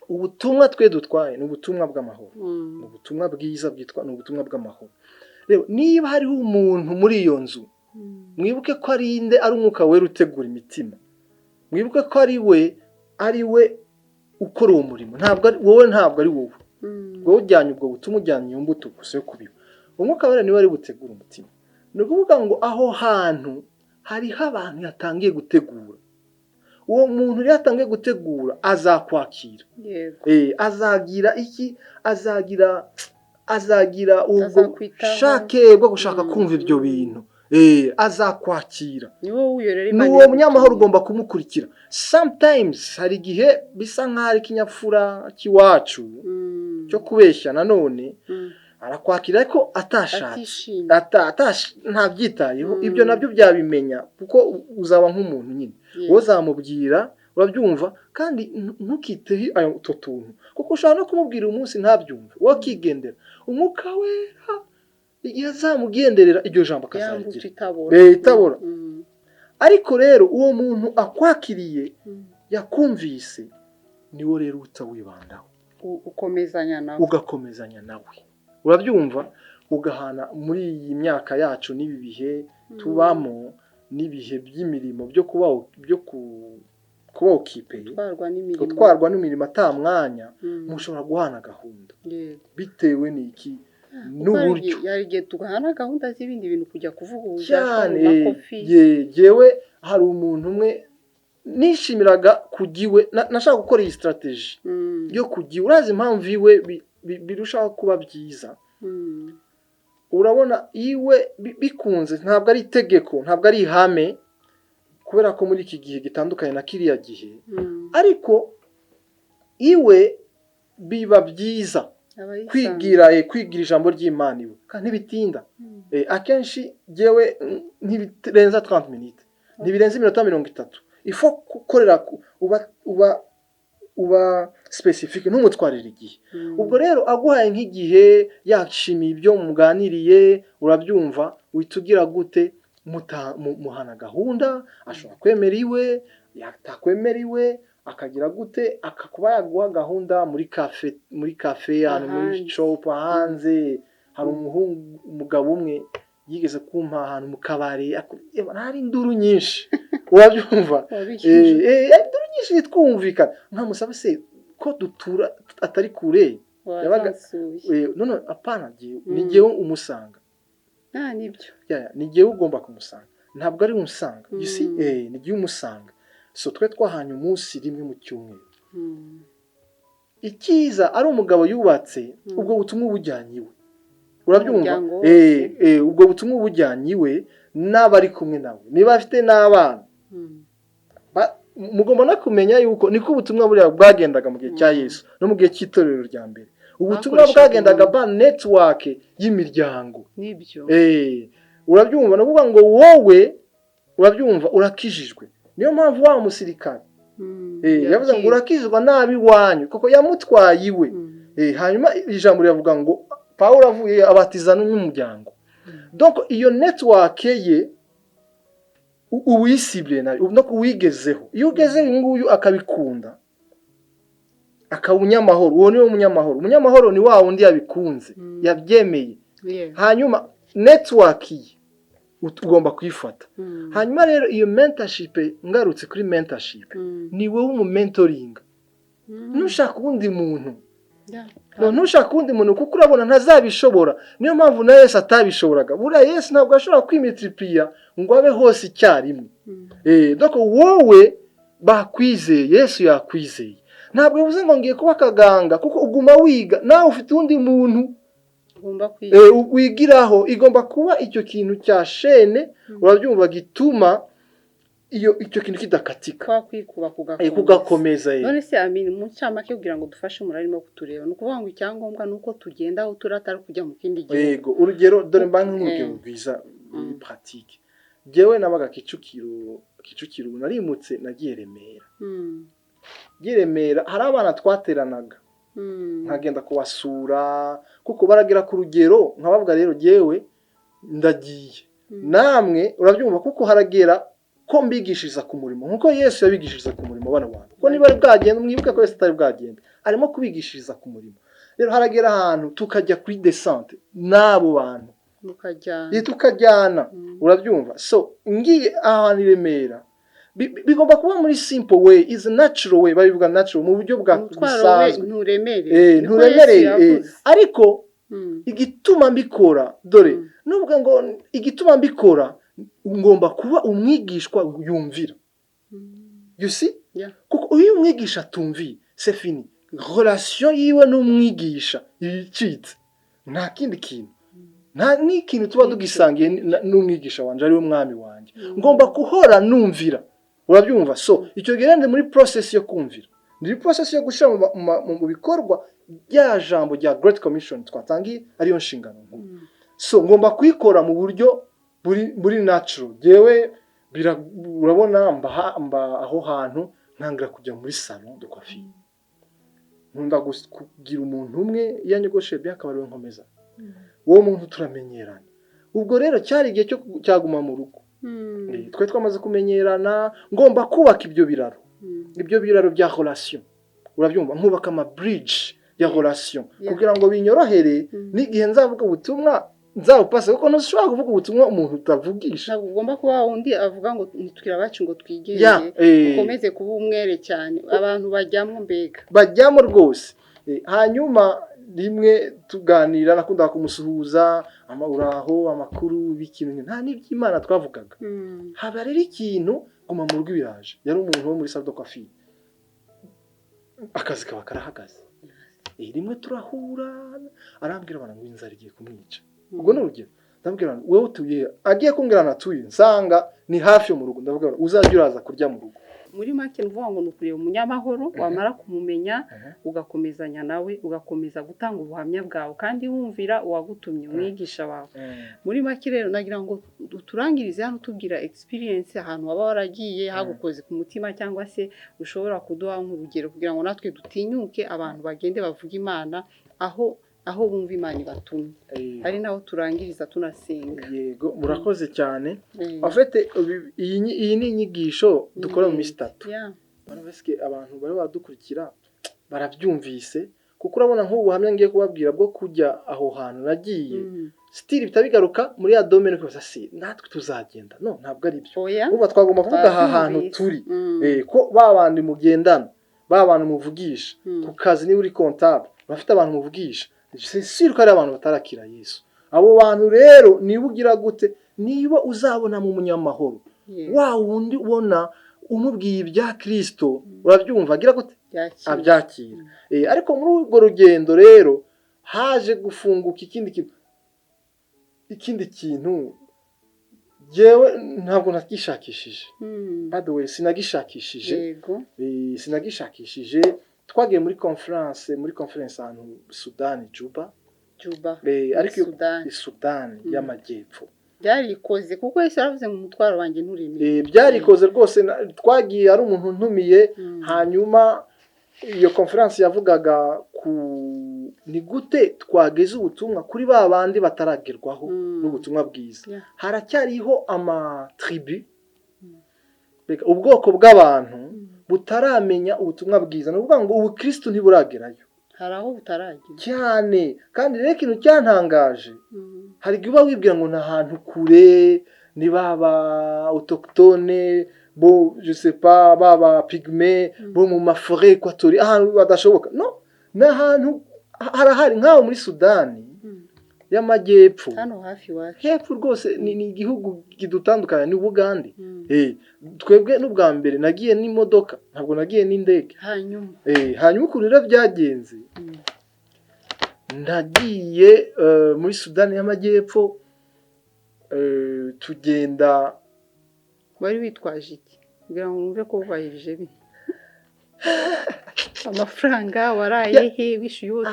ubutumwa twe dutwaye ni ubutumwa bw'amahoro, ni ubutumwa bwiza bwitwa ni ubutumwa bw'amahoro. Rero niba hariho umuntu muri iyo nzu, mwibuke ko ari umwuka wera utegura imitima. Mwibuke ko ari we ukora uwo murimo, ntabwo ari wowe. Wowe ujyanye ubwo butumwa, ujyanye iyo mbuto gusa yo kubiba. Umwuka wera niwe ari butegura umutima. Ni ukuvuga ngo aho hantu hariho abantu yatangiye gutegura. Uwo muntu yatangiye gutegura azakwakira. Azagira iki? Azagira ubwo shake bwo gushaka kumva ibyo bintu. Azakwakira. N'uwo munyamahoro ugomba kumukurikira. Sometimes hari igihe bisa nk'ari ikinyapfura cy'iwacu cyo kubeshya, nanone arakwakira ariko atashatse, ntabyitayeho. Ibyo nabyo byabimenya, kuko uzaba nk'umuntu nyine. Wowe uzamubwira, urabyumva, kandi ntukiteho ayo tuntu, kuko ushobora no kumubwira umunsi ntabyumve, wowe ukigendera. Umwuka wera igihe azamugenderera iryo jambo akazagira itabora. Ariko rero uwo muntu akwakiriye yakumvise, niwo rero utawibandaho, ugakomezanya nawe. Urabyumva? ugahana muri iyi myaka yacu n'ibi bihe tubamo n'ibihe by'imirimo kuba okipeye gutwarwa n'imirimo atamwanya mushobora guhana gahunda bitewe n'iki n'uburyo yari igihe tugahana gahunda z'ibindi bintu kujya kuvuga cyane yewe hari umuntu umwe nishimiraga kugiwe nashaka gukora iyi strategy yo kugiwe urazi impamvu iwe birushaho kuba byiza urabona iwe bikunze ntabwo ari itegeko ntabwo ari ihame kubera ko muri iki gihe gitandukanye na kiriya gihe ariko iwe biba byiza kwigira ijambo ry'Imana iwe kandi ntibitinda akenshi jewe ntibirenza 30 minutes ntibirenza iminota 30 ifo gukorera uba specific ntumutwarira igihe ubwo rero aguhaye nk'igihe yakishimiye ibyo muganiriye urabyumva witugira gute muhana gahunda ashobora kwemera iwe yatakwemera iwe akagira gute akakuba yaguha gahunda muri cafe hano muri shop hanze hari umugabo umwe yigeze kumpa ahantu mu kabari hari induru nyinshi urabyumva induru nyinshi nitwumvikana nkamusaba se ko dutura atari kure yabaga none apana ni jewe umusanga nibyo ni jewe ugomba kumusanga ntabwo ari umusanga ni jewe umusanga so twe twahanye umunsi rimwe mu cyumweru ikiza ari umugabo yubatse ubwo butumwa ubujyanye iwe urabyumva ubwo butumwa ubujyanye iwe n'abari kumwe nawe niba afite n'abana mugomba no kumenya yuko niko ubutumwa buriya bwagendaga mu gihe cya Yesu no mu gihe cy'itorero rya mbere ubutumwa bwagendaga ba network y'imiryango nibyo urabyumva no kuvuga ngo wowe urabyumva urakijijwe niyo mpamvu wa musirikare yavuze ngo urakizwa nabi wanyu kuko yamutwaye iwe hanyuma ijambo riravuga ngo Paulo avuye abatizana n'umuryango donc iyo network ye uwisibye nayo no kuwigezeho iyo ugeze nguyu akabikunda akawunyamahoro uwo niwe umunyamahoro ni wa wundi yabikunze yabyemeye hanyuma network ye ugomba kuyifata hanyuma rero iyo mentorship ngarutse kuri mentorship ni wowe umentoring nushaka ubundi muntu ntushaka ubundi muntu kuko urabona ntazabishobora niyo mpamvu na Yesu atabishoboraga buriya Yesu ntabwo ashobora kwimultiplier ngo abe hose icyarimwe donc wowe bakwizeye Yesu yakwizeye ntabwo bivuze ngo ngiye kuba akaganga kuko uguma wiga nawe ufite undi muntu wigiraho igomba kuba icyo kintu cya shene urabyumva gituma icyo kintu kidakatika kugakomeza none se amini mu cyamake kugira ngo dufashe umurarimo kutureba no kuvuga ngo icyangombwa nuko tugenda aho turatari kujya mu kindi gihe yego urugero dore mbanki nk'urugero rwiza pratique jewe nabaga Kicukiro narimutse nagiye Remera hari abana twateranaga nkagenda kubasura kuko baragera ku rugero nkabavuga rero jewe ndagiye namwe urabyumva kuko haragera ko mbigishiriza ku murimo nkuko Yesu yabigishiriza ku murimo bana bantu ko niba ari bwagenda mwibuke ko Yesu atari bwagenda arimo kubigishiriza ku murimo rero haragera ahantu tukajya kuri descente n'abo bantu tukajyana urabyumva so ngiye ahantu Remera bigomba kuba muri simple way is natural way babivuga natural mu buryo bwa bisanzwe nturemereye ariko igituma mbikora dore nubwo ngo igituma mbikora ngomba kuba umwigishwa yumvira you see kuko uyu umwigisha tumviye c'est fini relation yiwe n'umwigisha yicitse nta kindi kintu nta n'ikintu tuba dugisangiye n'umwigisha wanje ari we mwami wanje ngomba kuhora numvira urabyumva so icyo gerende muri process yo kumvira muri process yo gushira mu bikorwa bya jambo rya Great Commission twatangiye ariyo nshingano so ngomba kwikora mu buryo buri natural jewe urabona mba aho hantu ntangira kujya muri salon de coiffure nkunda kugira umuntu umwe yanyogoshe byakabariwe nkomeza uwo muntu turamenyerana ubwo rero cyari igihe cyo cyaguma mu rugo twe twamaze kumenyerana ngomba kubaka ibyo biraro bya relation urabyumva nkubaka ama bridge ya relation kugira ngo binyorohere n'igihe nzavuga ubutumwa nzawupase kuko ntushobora kuvuga ubutumwa umuntu utavugisha. ntabwo ugomba kuba undi avuga ngo nitwira abacu ngo twigenge Ya, ukomeze kuba umwere cyane abantu bajyamo mbega bajyamo rwose. Hanyuma rimwe tuganira nakunda kumusuhuza uraho amakuru b'ikintu nta n'iby'Imana twavugaga. Haba rero ikintu guma mu rugo ibiraje yari umuntu wo muri Saldo Coiffure, akazi kaba karahagaze. Rimwe turahura arambwira abantu ngo inzara igiye kumwica. Ubwo n'urugero ndabwira wewe utuye agiye kumbwira natuye nsanga ni hafi yo mu rugo, ndavuga uzajya uraza kurya mu rugo. muri make nuvuga ngo nukureba umunyamahoro wamara kumumenya ugakomezanya nawe ugakomeza gutanga ubuhamya bwawe kandi wumvira uwagutumye umwigisha wawe. Muri make rero nagira ngo turangirize hano tubwira experience ahantu waba waragiye hagukoze ku mutima cyangwa se ushobora kuduha nk'urugero kugira ngo natwe dutinyuke abantu bagende bavuga Imana aho bumva Imana ibatumye, ari naho turangiriza tunasenga. Yego murakoze cyane. Afite iyi ni inyigisho dukora mu minsi 3. Baraveske abantu bari badukurikira barabyumvise kuko urabona nk'ubuhamya ngiye kubabwira bwo kujya aho hantu nagiye still bitabigaruka muri ya domaine ko sasi natwe tuzagenda no ntabwo ari byo. Uba twagomba kuvuga aha hantu turi ko babandi mugendana babantu muvugisha ku kazi ni uri comptable bafite abantu muvugisha c'est ko ari abantu batarakira Yesu. Abo bantu rero niba ugira gute niba uzabona mu munyamahoro wa wundi ubona umubwiye ibya Kristo urabyumva agira gute abyakira. Ariko muri urwo rugendo rero haje gufunguka ikindi kintu jewe ntabwo nakishakishije. By the way sinagishakishije. Sinagishakishije. Twagiye muri conference ahantu Sudani Juba ariko Sudani y'amajyepfo byarikoze kuko Yesu yaravuze mu mutwaro wanjye nturemeye. Byarikoze rwose twagiye ari umuntu ntumiye. Hanyuma iyo conference yavugaga ni gute twageze ubutumwa kuri babandi bataragerwaho n'ubutumwa bwiza. Haracyariho tribu ubwoko bw'abantu butaramenya ubutumwa bwiza. Nuvuga ngo ubu Kristo ntiburagerayo. Haraho butaragira cyane kandi rero ikintu cyantangaje hari giba wibwira ngo na hantu kure ni baba autochtone bo je sais pas baba pygmée bo mu maforêt équatoriale ahantu badashoboka no na hantu harahari nkaho muri Sudani y'amajyepfo hano hafi wacu hepfo rwose ni igihugu kidutandukanya ni Bugande. Twebwe n'ubwa mbere nagiye n'imodoka ntabwo nagiye n'indege. Hanyuma ukuntu rero byagenze ndagiye muri Sudani y'amajyepfo tugenda. Wari witwaje iki kugira ngo numve ko ubahirije bine amafaranga waraye he wishyuye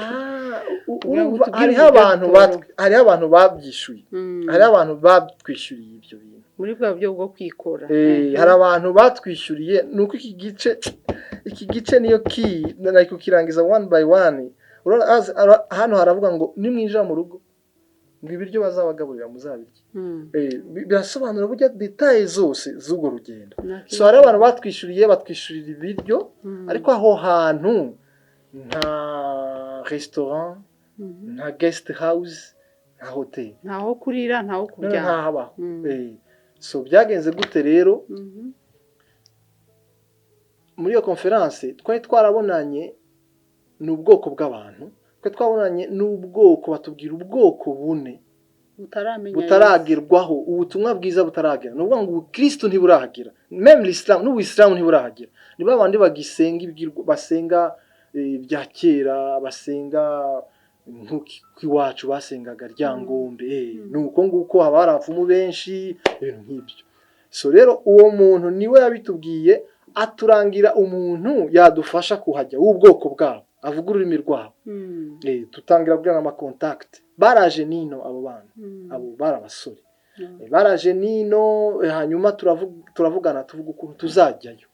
hariho abantu babyishyuye. Hariho abantu batwishyuriye ibyo bintu muri bwa buryo bwo kwikora. Hari abantu batwishyuriye nuko iki gice niyo nari kukirangiza one by one. Hano haravuga ngo nimwinjira mu rugo ngo ibiryo bazabagaburira muzabirya. Birasobanura burya details zose z'ubwo rugendo. So hari abantu batwishyurira ibiryo ariko aho hantu nta restaurant nta guest house nta hotel ntaho kurira ntaho kuryama ntahabaho. So byagenze gute rero muri iyo conference twari twarabonanye n'ubwoko bw'abantu twabonanye n'ubwoko batubwira ubwoko bune butaragerwaho ubutumwa bwiza butaragera. No kuvuga ngo Kristo ntiburahagera même l'Islam n'Ubuislamu ntiburahagera. Ni babandi bagisenga basenga bya kera basenga nk'iwacu basengaga ryangombe nuko nguko haba harafumu benshi ibintu nk'ibyo. So rero uwo muntu niwe yabitubwiye aturangira umuntu yadufasha kuhajya w'ubwoko bwabo avuga ururimi rwabo. Tutangira kugirana ama contact. Baraje nino abo bana abo barabasore baraje nino hanyuma turavugana tuvuga ukuntu tuzajyayo.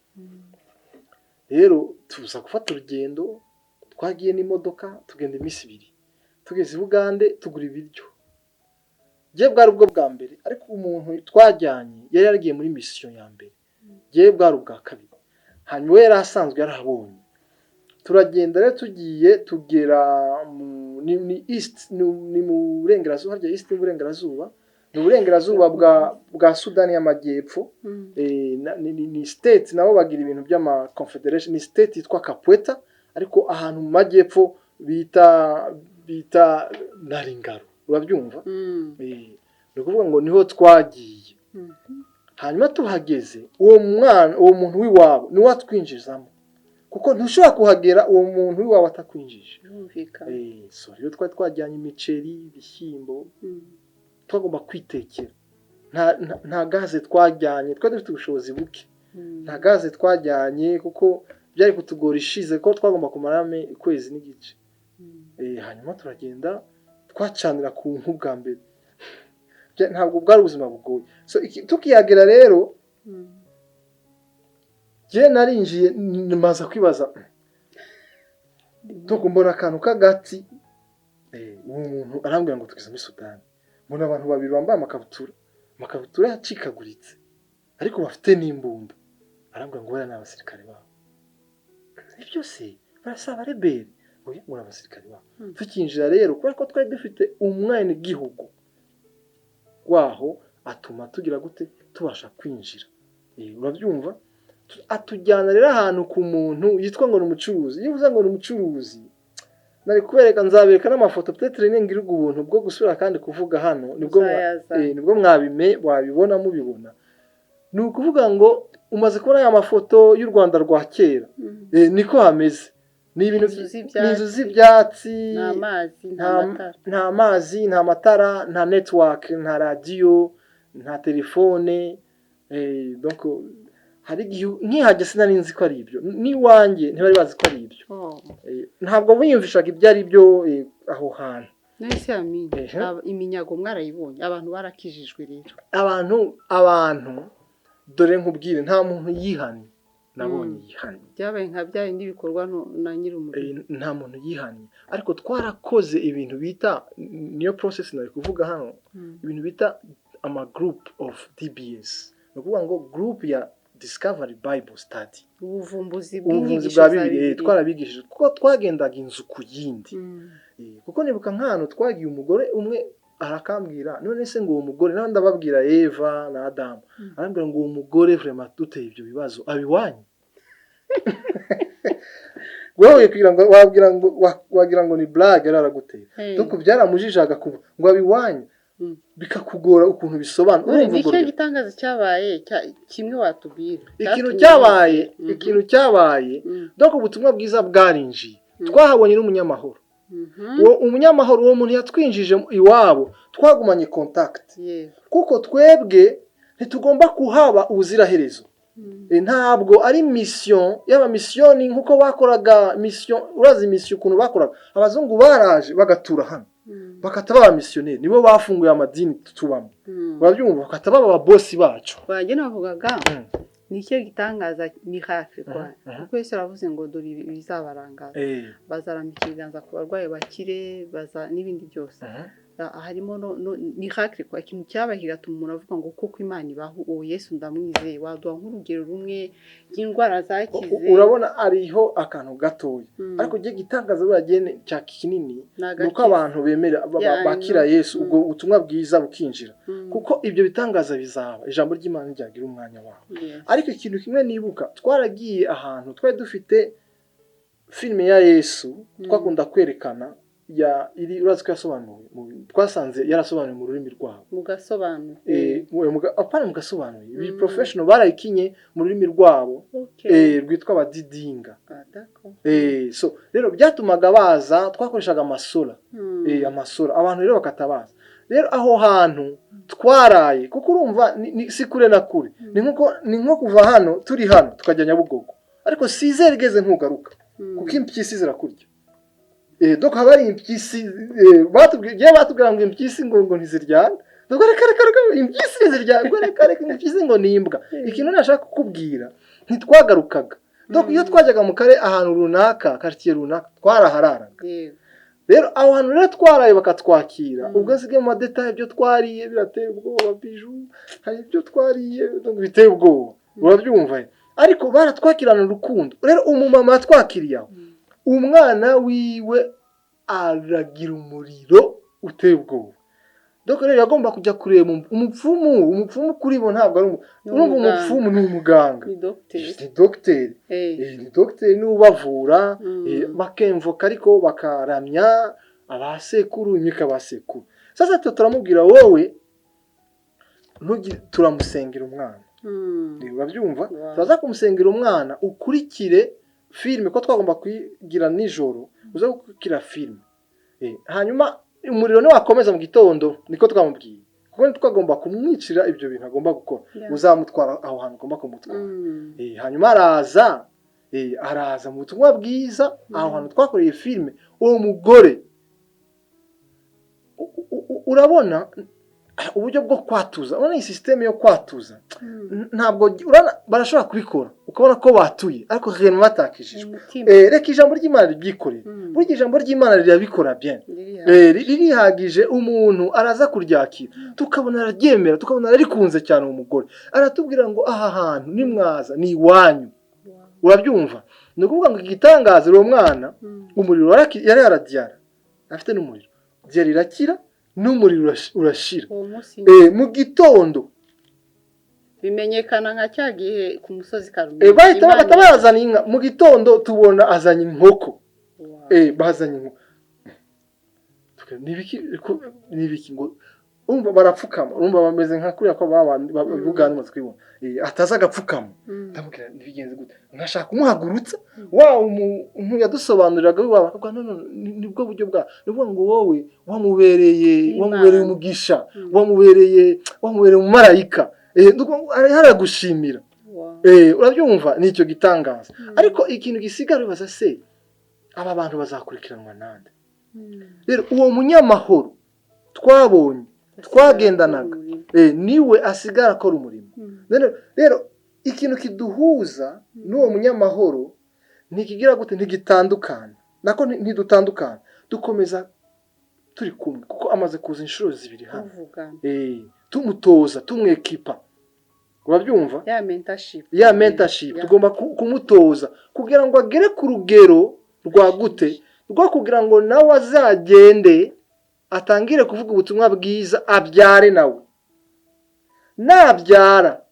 Rero tuza gufata urugendo twagiye n'imodoka tugenda iminsi 2 tugeze Bugande tugura ibiryo. Je bwari ubwo bwa mbere ariko umuntu twajyanye yari yaragiye muri mission ya mbere. Je bwari ubwa kabiri hanyuma yari asanzwe yarahabonye. turagenda rero tugiye tugera ni east ni mu burengerazuba harya east n'uburengerazuba ni uburengerazuba bwa Sudani y'Amajyepfo. Ni state nabo bagira ibintu by'ama confederation, ni state yitwa Kapweta ariko ahantu mu majyepfo bita Naringaro, urabyumva? Ni ukuvuga ngo niho twagiye. Hanyuma tuhageze uwo muntu w'iwabo ni watwinjizamo kuko ntushobora kuhagera uwo muntu w'iwabo atakwinjije. So rero twari twajyanye imiceri, ibishyimbo, twagomba kwitekera. Nta gaze twajyanye, twari dufite ubushobozi buke. Nta gaze twajyanye kuko byari kutugora ishize ko twagomba kumaramo ukwezi n'igice. Hanyuma turagenda twacanira ku nkwi bwa mbere. Ntabwo bwari ubuzima bugoye. So tukiyagera rero je narinjiye maza kwibaza tukumbona akantu kagati umuntu arambwira ngo tugize muri Sudani. Mbona abantu babiri bambaye amakabutura yacikaguritse ariko bafite n'imbunda. Arambwira ngo bari n'abasirikare babo. Ibyo se barasaba rebeli ngo muri abasirikare babo. Tukinjira rero kubera ko twari dufite umwene gihugu waho atuma tugira gute tubasha kwinjira. Urabyumva? Atujyana rero ahantu ku muntu yitwa ngo ni umucuruzi. Iyo uvuze ngo ni umucuruzi nari kubereka nzabereka n'amafoto peut-être ngira ubuntu bwo gusura kandi kuvuga hano nibwo wabibona mubibona. Ni ukuvuga ngo umaze kubona aya mafoto y'u Rwanda rwa kera niko hameze. Ni ibintu n'inzu z'ibyatsi, nta mazi, nta matara, nta network, nta radio, nta telefone. Donc hari igihe nkihajye sinari nzi ko ari ibyo, n'iwanjye ntibari bazi ko ari ibyo. Ntabwo biyumvishaga ibyo ari byo aho hantu. Nahise yamenya iminyago mwarayibonye, abantu barakijijwe rero. Abantu dore nkubwire nta muntu yihanye. Nabonye yihanye. Byabaye nka byaye n'ibikorwa na nyir'umuriro. Nta muntu yihanye. Ariko twarakoze ibintu bita niyo process nari kuvuga hano. Ibintu bita ama group of DBS. No kuvuga ngo group ya Discovery Bible Study. Ubuvumbuzi bwa Bibiliya twarabigishije kuko twagendaga inzu ku yindi. Kuko nibuka nk'ahantu twagiye umugore umwe arakambwira none se ngo uwo mugore naho ndababwira Eva na Adamu arambwira ngo uwo mugore vraiment duteye ibyo bibazo abiwanye. Wewe wagira ngo ni blague araguteye. Doko byaramujijaga kuba ngo abiwanye bikakugora ukuntu bisobanura. Nicyo gitangaza cyabaye kimwe watubwira. Ikintu cyabaye doko ubutumwa bwiza bwarinjiye. Twahabonye n'umunyamahoro. Umunyamahoro uwo muntu yatwinjije iwabo twagumanye contact. Kuko twebwe ntitugomba kuhaba ubuziraherezo. Ntabwo ari mission yaba missioni nkuko bakoraga mission. Urazi mission ukuntu bakoraga abazungu baraje bagatura hano bakataba ba missionnaire nibo bafunguye amadini tutubamo. Urabyumva bakataba aba boss bacu. Baje navugaga nicyo gitangaza ni hafi kwa kuko Yesu aravuze ngo dore bizabarangaza bazarambika ibiganza ku barwayi bakire n'ibindi byose. Harimo ni hafi kwa ikintu cyabahiga tumura avuga ngo kuko Imana ibaho uwo Yesu ndamwizeye waduha nk'urugero rumwe y'indwara zakize. Urabona ariho akantu gatoya ariko giye gitangaza buragene cya kinini nuko abantu bemera bakira Yesu ubwo ubutumwa bwiza bukinjira kuko ibyo bitangaza bizaba ijambo ry'Imana ryagira umwanya waho. Ariko ikintu kimwe nibuka twaragiye ahantu twari dufite filime ya Yesu twakunda kwerekana iri urazi ko yasobanuye twasanze yarasobanuye mu rurimi rwabo mugasobanuye apana mugasobanuye ibi professional barayikinye mu rurimi rwabo rwitwa abadidinga. So rero byatumaga baza twakoreshaga amasura abantu rero bakatabaza rero aho hantu twaraye kuko urumva si kure na kure ni nko kuva hano turi hano tukajya Nyabugogo ariko sizere igeze ntugaruka kuko impyisi zirakurya. Donc habari impyisi batubwira ngo impyisi ngo ntiziryana. Doko reka impyisi ziryana ngo reka impyisi ngo nimbwa. Ikintu nashaka kukubwira ntitwagarukaga. Donc iyo twajyaga mu kare ahantu runaka quartier runaka twarahararaga. Rero aho hantu rero twaraye bakatwakira ubwo sige mu detail ibyo twariye birateye ubwoba biju hari ibyo twariye donc biteye ubwoba urabyumva ariko baratwakirana urukundo. Rero umumama twakiriye umwana wiwe aragira umuriro uteye ubwoba. Doko rero yagomba kujya kureba umupfumu kuri bo ntabwo ari urumva umupfumu ni umuganga, ni dogiteri, ni dogiteri ni ubavura, bakemvoka ariko bakaramya abasekuru, imyuka abasekuru. Sasa turamubwira wowe turamusengera umwana, urabyumva, turaza kumusengera umwana, ukurikire filime ko twagomba kuyigira nijoro, uza gukurikira filime, hanyuma umuriro ni wakomeza mu gitondo, niko twamubwiye, kuko twagomba kumwicira ibyo bintu agomba gukora, uzamutwara aho hantu ugomba kumutwara. Hanyuma araza mu butumwa bwiza aho hantu twakoreye filime. Uwo mugore urabona uburyo bwo kwatuza, urabona iyi systeme yo kwatuza, ntabwo barashobora kubikora ukabona ko batuye ariko rero batakishijwe. Reka ijambo ry'Imana ribyikorera, burya ijambo ry'Imana rirabikora bien, ririhagije. Umuntu araza kuryakira, tukabona araryemera, tukabona arikunze cyane. Umugore aratubwira ngo aha hantu nimwaza ni iwanyu, urabyumva. Ni ukuvuga ngo igitangaza uwo mwana umuriro yari yaradyara, afite n'umuriro, dyari irakira n'umuriro urashira. Mu gitondo bimenyekana nka cyagiye ku musozi Karumeli, bahita bazana inka. Mu gitondo tubona azanye inkoko, bazanye inkoko. Nibiki ngo umva barapfukama, urumva bameze nka kuriya ko babugana mu twibona, ataza agapfukama. Ndamubwira nibigenze gute, nkashaka kumuhagurutsa, umuntu yadusobanuriraga waba nibwo buryo bwa nivuga ngo wowe wamubereye umugisha, wamubereye umumarayika, haragushimira. Urabyumva, nicyo gitangaza. Ariko ikintu gisigara baza se, aba bantu bazakurikiranwa nande? Rero uwo munyamahoro twabonye twagendanaga, niwe asigara akora umurimo. Rero ikintu kiduhuza n'uwo munyamahoro ntikigira gute, ntigitandukana nako, ntidutandukana, dukomeza turi kumwe, kuko amaze kuza inshuro zibiri hano, tumutoza, tumwekipa. Urabyumva, ya mentorship tugomba kumutoza kugira ngo agere ku rugero rwa gute, rwo kugira ngo nawe azagende atangire kuvuga ubutumwa bwiza, abyare nawe. Nabyara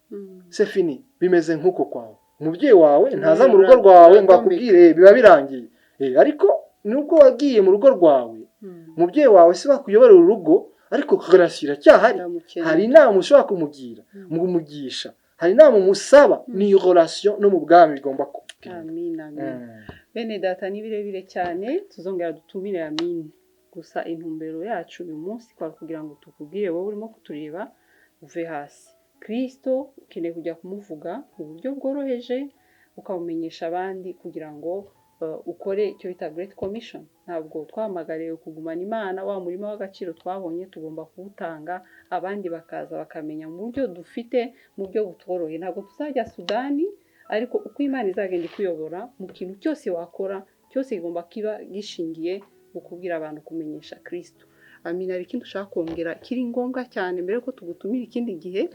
c'est fini, bimeze nkuko kwawe. Umubyeyi wawe ntaza mu rugo rwawe ngo akubwire biba birangiye, ariko nubwo wagiye mu rugo rwawe, umubyeyi wawe si bakuyoborera urugo, ariko karashyira cyahari. Hari inama ushobora kumugira, mumugisha, hari inama umusaba. Ni relation no mu bwami bigomba kugira. Amina. Bene data ni birebire cyane, tuzongera dutumire Amina. Gusa intumbero yacu uyu munsi kwa kugira ngo tukubwire wowe urimo kutureba uve hasi. Kristo ukeneye kujya kumuvuga mu buryo bworoheje, ukamumenyesha abandi kugira ngo ukore icyo bita Great Commission. Ntabwo twamagariye kugumana Imana, wa murimo w'agaciro twabonye tugomba kuwutanga, abandi bakaza bakamenya mu buryo dufite, mu buryo butworoheye. Ntabwo tuzajya Sudani, ariko uko Imana izagenda ikuyobora mu kintu cyose wakora, cyose kigomba kiba gishingiye ukubwira abantu kumenyesha Kristo. Amina. Ari ikintu ushaka kongera kiri ngombwa cyane mbere ko tugutumira ikindi gihe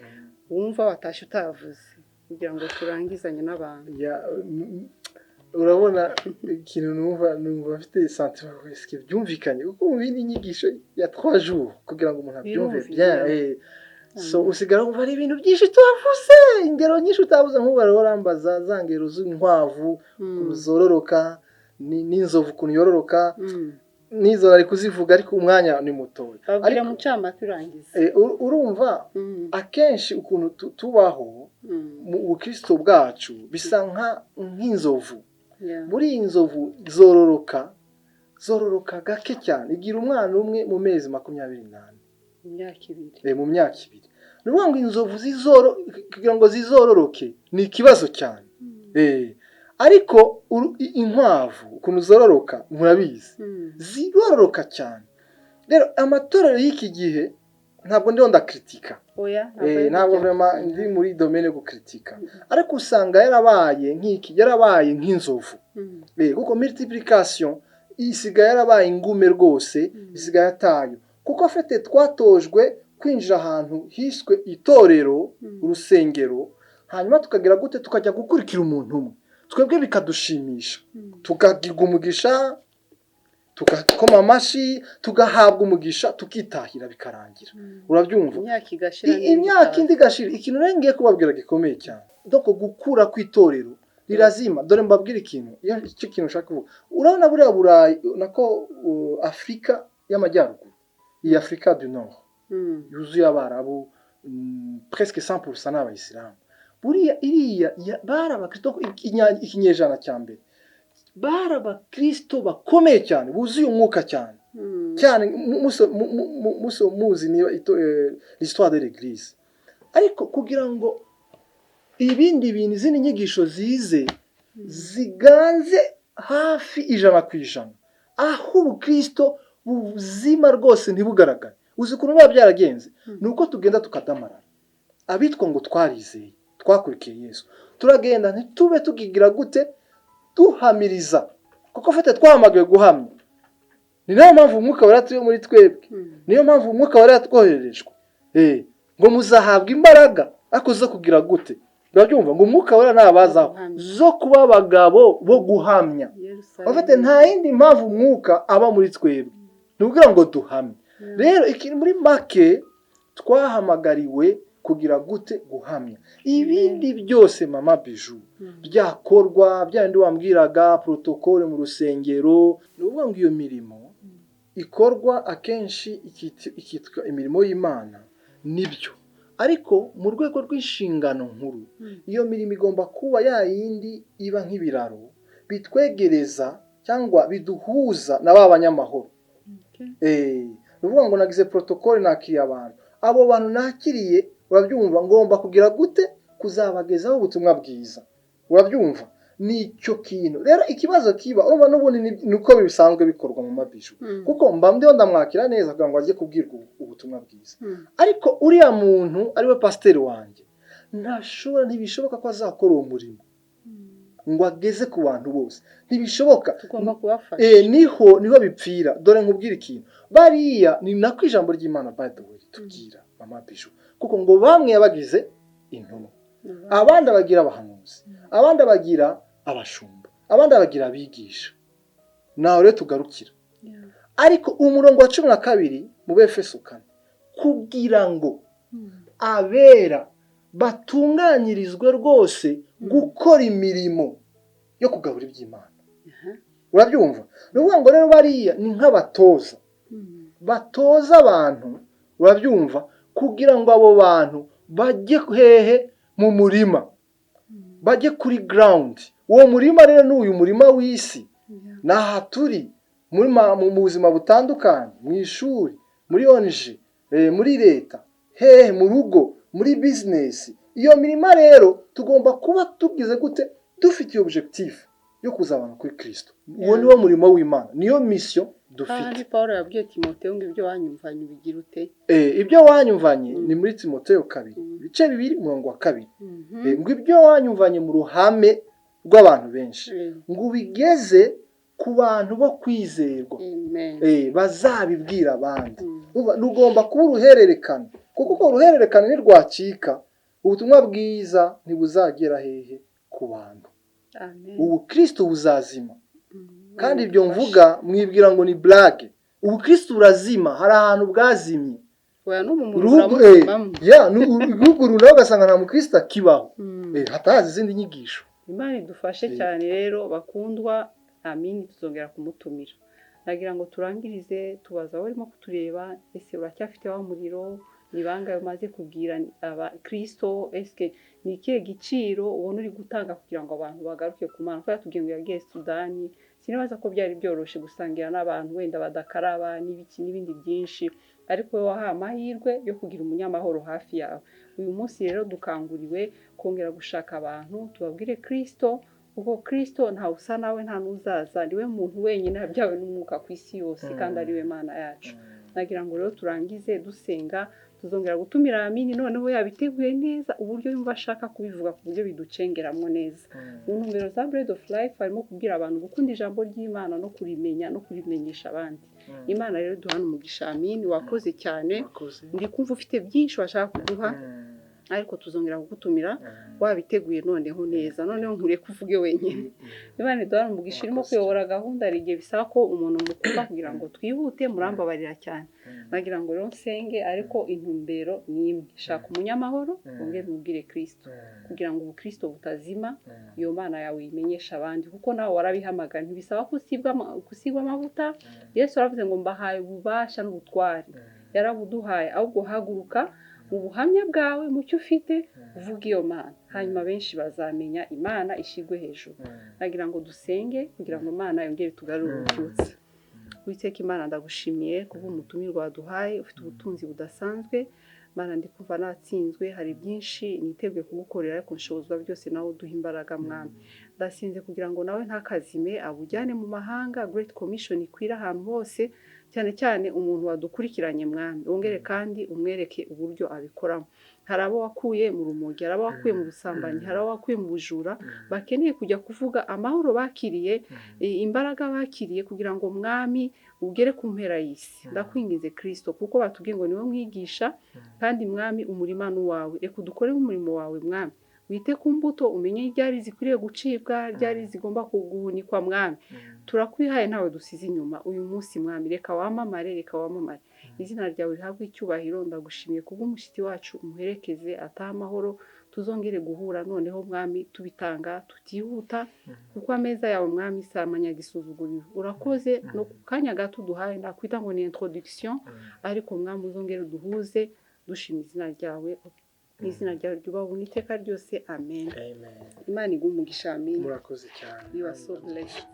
wumva watashe utavuze, kugira ngo turangizanye n'abantu? Urabona ikintu numva afite sentiment risque byumvikanye, kuko mu bindi nyigisho ya 3 jours kugira ngo umuntu abyumve bien, so usigara umva ari ibintu byinshi tuvuze, ingero nyinshi utavuze, nk'ubara warambaza za ngero z'inkwavu zororoka, n'inzovu kuntu yororoka, nizo ari kuzivuga, ariko umwanya ni mutoya. Babwira mu cyama turangiza. Urumva akenshi ukuntu tubaho mu Kristo bwacu bisa nk'inzovu. Muri inzovu zororoka gake cyane, igira umwana umwe mu mezi 28, mu myaka 2. Nuvuga ngo inzovu kugira ngo zizororoke ni ikibazo cyane. Ariko inkwavu ukuntu zororoka murabizi, zirororoka cyane. Rero amatorero y'iki gihe ntabwo ndiho ndakritika, ntabwo vraiment ndi muri domaine yo gukritika, ariko usanga yarabaye nk'inzovu, kuko multiplication isigaye yarabaye ingume rwose, isigaye atayo, kuko afite twatojwe kwinjira ahantu hiswe itorero, urusengero, hanyuma tukagira gute, tukajya gukurikira umuntu umwe. twebwe bikadushimisha tukagirwa umugisha tukakoma amashi tugahabwa umugisha tukitahira bikarangira urabyumva imyaka indi gashira ikintu rero ngiye kubabwira gikomeye cyane doko gukura kw'itorero rirazima dore mbabwira ikintu icyo kintu ushaka kuvuga urabona buriya Burayi nako Afrika y'amajyaruguru iyi Afrika du Nord yuzuye abarabu presque 100% n'abayisilamu buriya iriya barabakristo ikinyejana cya mbere barabakristo bakomeye cyane buzuye umwuka cyane cyane muzi niyo l'histoire de l'église ariko kugira ngo ibindi bintu izindi nyigisho zize ziganze hafi 100%, aho ubukristo buzima rwose ntibugaragara. Uzi ukuntu biba byaragenze nuko tugenda tukadamarara abitwa ngo twarizeye twakurikiye Yesu turagenda ntitube tugigira gute duhamiriza kuko fete twahamagaye guhamya. Ni nayo mpamvu umwuka waratuye muri twebwe, niyo mpamvu umwuka waratwoherejwe ngo muzahabwa imbaraga akoze kugira gute urabyumva ngo umwuka wera nabazaho zo kuba abagabo bo guhamya. Fete nta yindi mpamvu umwuka aba muri twebwe nukugira ngo duhamye. Rero ikiri muri make twahamagariwe kugira gute guhamya. Ibindi byose mama Bijou byakorwa byandi wambwiraga protocole mu rusengero nuvuga ngo iyo mirimo ikorwa akenshi ikitwa imirimo y'Imana nibyo, ariko mu rwego rw'inshingano nkuru iyo mirimo igomba kuba yayindi iba nk'ibiraro bitwegereza cyangwa biduhuza na babanyamahoro. Nuvuga ngo nagize protocole nakiriye abantu, abo bantu nakiriye urabyumva ngomba kugira gute kuzabagezaho ubutumwa bwiza urabyumva nicyo kintu. Rero ikibazo kiba urumva n'ubundi nuko bisanzwe bikorwa mu mabisho kuko mba ndiho ndamwakira neza kugira ngo ajye kubwirwa ubutumwa bwiza, ariko uriya muntu ariwe pasiteri wanjye ntibishoboka ko azakora uwo murimo ngo ageze ku bantu bose, ntibishoboka. Tugomba kubafasha niho bipfira. Dore nkubwira ikintu bariya ni nako ijambo ry'Imana by the way tubwira mama Bijou kuko ngo bamwe yabagize intumwa, abandi abagira abahanuzi, abandi abagira abashumba, abandi abagira abigisha. Naho rero tugarukira ariko umurongo wa 12 mu Befeso 4 kugira ngo abera batunganyirizwe rwose gukora imirimo yo kugabura iby'Imana. Urabyumva? Nuvuga ngo rero bariya ni nk'abatoza batoza abantu urabyumva kugira ngo abo bantu bajye hehe mu murima bajye kuri ground. Uwo murima rero ni uyu murima w'isi naha turi mu buzima butandukanye, mu ishuri, muri ONG, muri leta, hehe mu rugo, muri business. Iyo mirima rero tugomba kuba tugize gute dufite objectif yo kuzabana kuri Kristo. Uwo niwo murimo w'Imana, niyo mission dufite. Kandi Paulo yabwiye Timoteyo ngo ibyo wanyumvanye bigira ute? Ibyo wanyumvanye ni muri Timoteyo 2 ibice 2:2 ngo ibyo wanyumvanye mu ruhame rw'abantu benshi ngo ubigeze ku bantu bo kwizerwa bazabibwira abandi. Ugomba kuba uruhererekana kuko uruhererekana nirwacika ubutumwa bwiza ntibuzagera hehe ku bantu. Ubu Kristo buzazima kandi ibyo mvuga mwibwira ngo ni blague. Ubu Kristo burazima, hari ahantu bwazimye oya no mu n'urugo nawe ugasanga nta mukristo akibaho hatazi izindi nyigisho. Imana idufashe cyane rero bakundwa. Amini tuzongera kumutumira. Nagira ngo turangirize tubaza barimo kutureba ese uracyafite wa muriro ni bangaye umaze kubwira aba Kristo eske ni ikihe giciro ubona uri gutanga kugira ngo abantu bagaruke ku Mana. Ko yatubwiye ngo yagiye Sudani, sinibaza ko byari byoroshe gusangira n'abantu wenda badakaraba n'ibindi byinshi, ariko waha amahirwe yo kugira umunyamahoro hafi yawe. Uyu munsi rero dukanguriwe kongera gushaka abantu tubabwire Kristo kuko Kristo nta usa nawe nta nuzaza, niwe muntu wenyine yabyawe n'umwuka ku isi yose kandi ariwe Mana yacu. Nagira ngo rero turangize dusenga, tuzongera gutumira Amini noneho yabiteguye neza uburyo yumva ashaka kubivuga ku buryo biducengeramo neza. Mu ntumbero za Bread of Life harimo kubwira abantu gukunda ijambo ry'Imana no kurimenya no kurimenyesha abandi. Imana rero duhana umugisha. Amini wakoze cyane, ndi kumva ufite byinshi washaka kuduha. ariko tuzongera kugutumira wabiteguye noneho neza noneho nkure kuvuge wenyine Imana iduhana umugisha irimo kuyobora gahunda hari igihe bisaba ko umuntu mukunda kugira ngo twihute murambabarira cyane nagira ngo rero nsenge ariko intumbero ni imwe shaka umunyamahoro wongere mubwire Kristo kugira ngo ubukristo butazima iyo Mana yawe imenyesha abandi kuko nawe warabihamagara ntibisaba kusigwa amavuta Yesu aravuze ngo mbahaye ububasha n'ubutware yarabuduhaye ahubwo haguruka ubuhamya bwawe mucyo ufite uvuga iyo Mana hanyuma benshi bazamenya Imana ishigwe hejuru nagira ngo dusenge kugira ngo Imana yongere tugarure ububyutse Uwiteka Imana ndagushimiye kuba umutumirwa waduhaye ufite ubutunzi budasanzwe Mana ndikumva natsinzwe hari byinshi niteguye kugukorera ariko nshobozwa byose nawe uduha imbaraga mwami ndasinze kugira ngo nawe ntakazime abujyane mu mahanga Great Commission ikwira ahantu hose cyane cyane umuntu wadukurikiranye mwami wongere kandi umwereke uburyo abikoramo hari abo wakuye mu rumogi hari abo wakuye mu busambanyi hari abo wakuye mu bujura bakeneye kujya kuvuga amahoro bakiriye imbaraga bakiriye kugira ngo mwami ugere ku mpera y'isi ndakwingize Kristo kuko batubwiye ngo niwe mwigisha kandi mwami umurima n'uwawe reka udukore umurimo wawe mwami wite ku mbuto umenye iryari zikwiriye gucibwa ryari zigomba kuguhunikwa mwami turakwihaye ntawe dusize inyuma uyu munsi mwami reka wamamare izina ryawe rihabwe icyubahiro ndagushimiye kubw'umushitsi wacu umuherekeze ataha amahoro tuzongere guhura noneho mwami tubitanga tutihuta kuko ameza yawe mwami samanya gisuzuguriro urakoze no kanya gato duhaye ndakwita ngo ni introduction ariko mwami uzongere duhuze dushima izina ryawe izina ryawe ryubaho n'iteka ryose amen Imana iguhe umugisha amen murakoze cyane you are so blessed